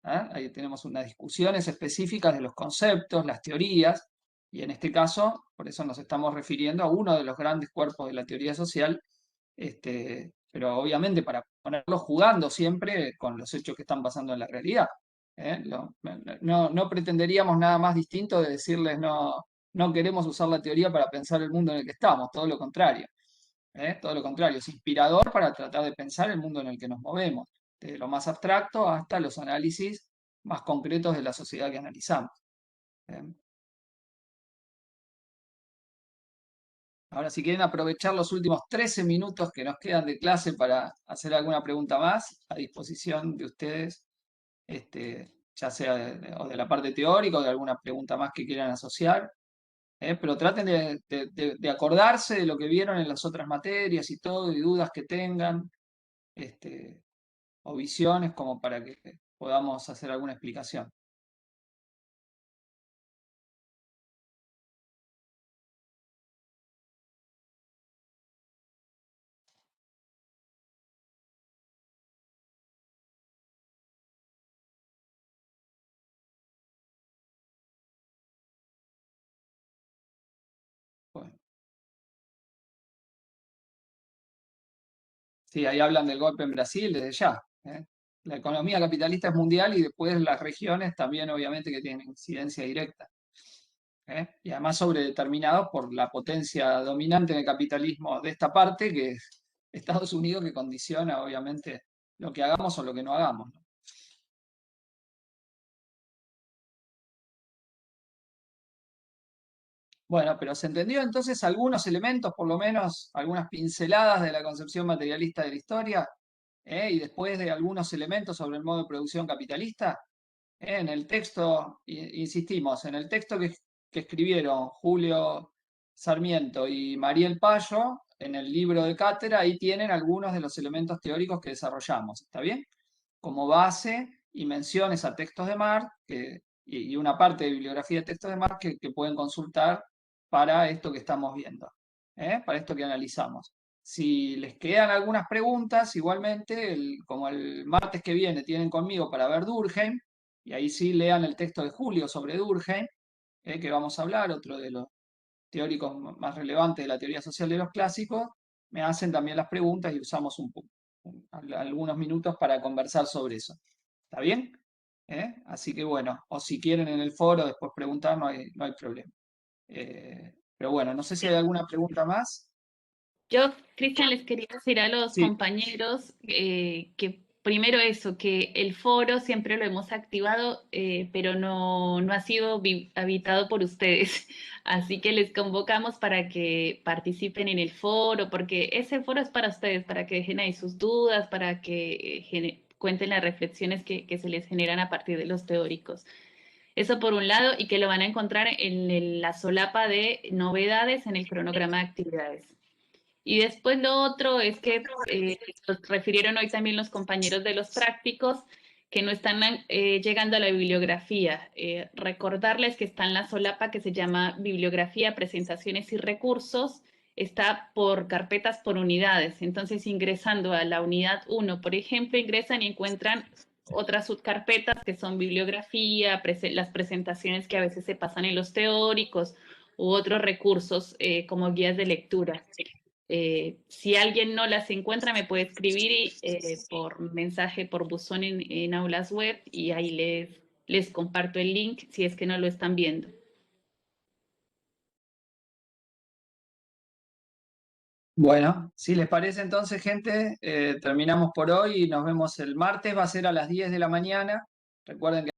Ahí tenemos unas discusiones específicas de los conceptos, las teorías, y en este caso, por eso nos estamos refiriendo a uno de los grandes cuerpos de la teoría social, pero obviamente para ponerlos jugando siempre con los hechos que están pasando en la realidad. ¿eh? No pretenderíamos nada más distinto de decirles no queremos usar la teoría para pensar el mundo en el que estamos, todo lo contrario. Todo lo contrario, es inspirador para tratar de pensar el mundo en el que nos movemos, desde lo más abstracto hasta los análisis más concretos de la sociedad que analizamos. ¿eh? Ahora, si quieren aprovechar los últimos 13 minutos que nos quedan de clase para hacer alguna pregunta más, a disposición de ustedes, ya sea o de la parte teórica o de alguna pregunta más que quieran asociar. Pero traten de acordarse de lo que vieron en las otras materias y todo, y dudas que tengan, este, o visiones como para que podamos hacer alguna explicación. Bueno, sí, ahí hablan del golpe en Brasil desde ya. La economía capitalista es mundial y después las regiones también obviamente que tienen incidencia directa. Y además sobredeterminados por la potencia dominante en el capitalismo de esta parte, que es Estados Unidos, que condiciona obviamente lo que hagamos o lo que no hagamos, ¿no? Bueno, pero se entendió entonces algunos elementos, por lo menos algunas pinceladas de la concepción materialista de la historia, y después de algunos elementos sobre el modo de producción capitalista. En el texto, insistimos, en el texto que escribieron Julio Sarmiento y Mariel Payo, en el libro de cátedra, ahí tienen algunos de los elementos teóricos que desarrollamos, ¿está bien? Como base y menciones a textos de Marx y una parte de bibliografía de textos de Marx que pueden consultar para esto que estamos viendo, para esto que analizamos. Si les quedan algunas preguntas, igualmente, como el martes que viene tienen conmigo para ver Durkheim, y ahí sí lean el texto de Julio sobre Durkheim, que vamos a hablar, otro de los teóricos más relevantes de la teoría social de los clásicos, me hacen también las preguntas y usamos algunos minutos para conversar sobre eso. ¿Está bien? Así que bueno, o si quieren en el foro después preguntar, no hay problema. Pero bueno, no sé si hay alguna pregunta más. Yo, Cristian, les quería decir a los Sí, compañeros que primero eso, que el foro siempre lo hemos activado, pero no ha sido habitado por ustedes. Así que les convocamos para que participen en el foro, porque ese foro es para ustedes, para que dejen ahí sus dudas, para que cuenten las reflexiones que se les generan a partir de los teóricos. Eso por un lado, y que lo van a encontrar en la solapa de novedades en el cronograma de actividades. Y después lo otro es que los refirieron hoy también los compañeros de los prácticos que no están llegando a la bibliografía. Recordarles que está en la solapa que se llama Bibliografía, Presentaciones y Recursos. Está por carpetas por unidades. Entonces, ingresando a la unidad 1, por ejemplo, ingresan y encuentran otras subcarpetas que son bibliografía, las presentaciones que a veces se pasan en los teóricos u otros recursos como guías de lectura. Si alguien no las encuentra, me puede escribir por mensaje, por buzón en aulas web y ahí les comparto el link si es que no lo están viendo. bueno, si les parece entonces, gente, terminamos por hoy y nos vemos el martes, va a ser a las 10 de la mañana. Recuerden que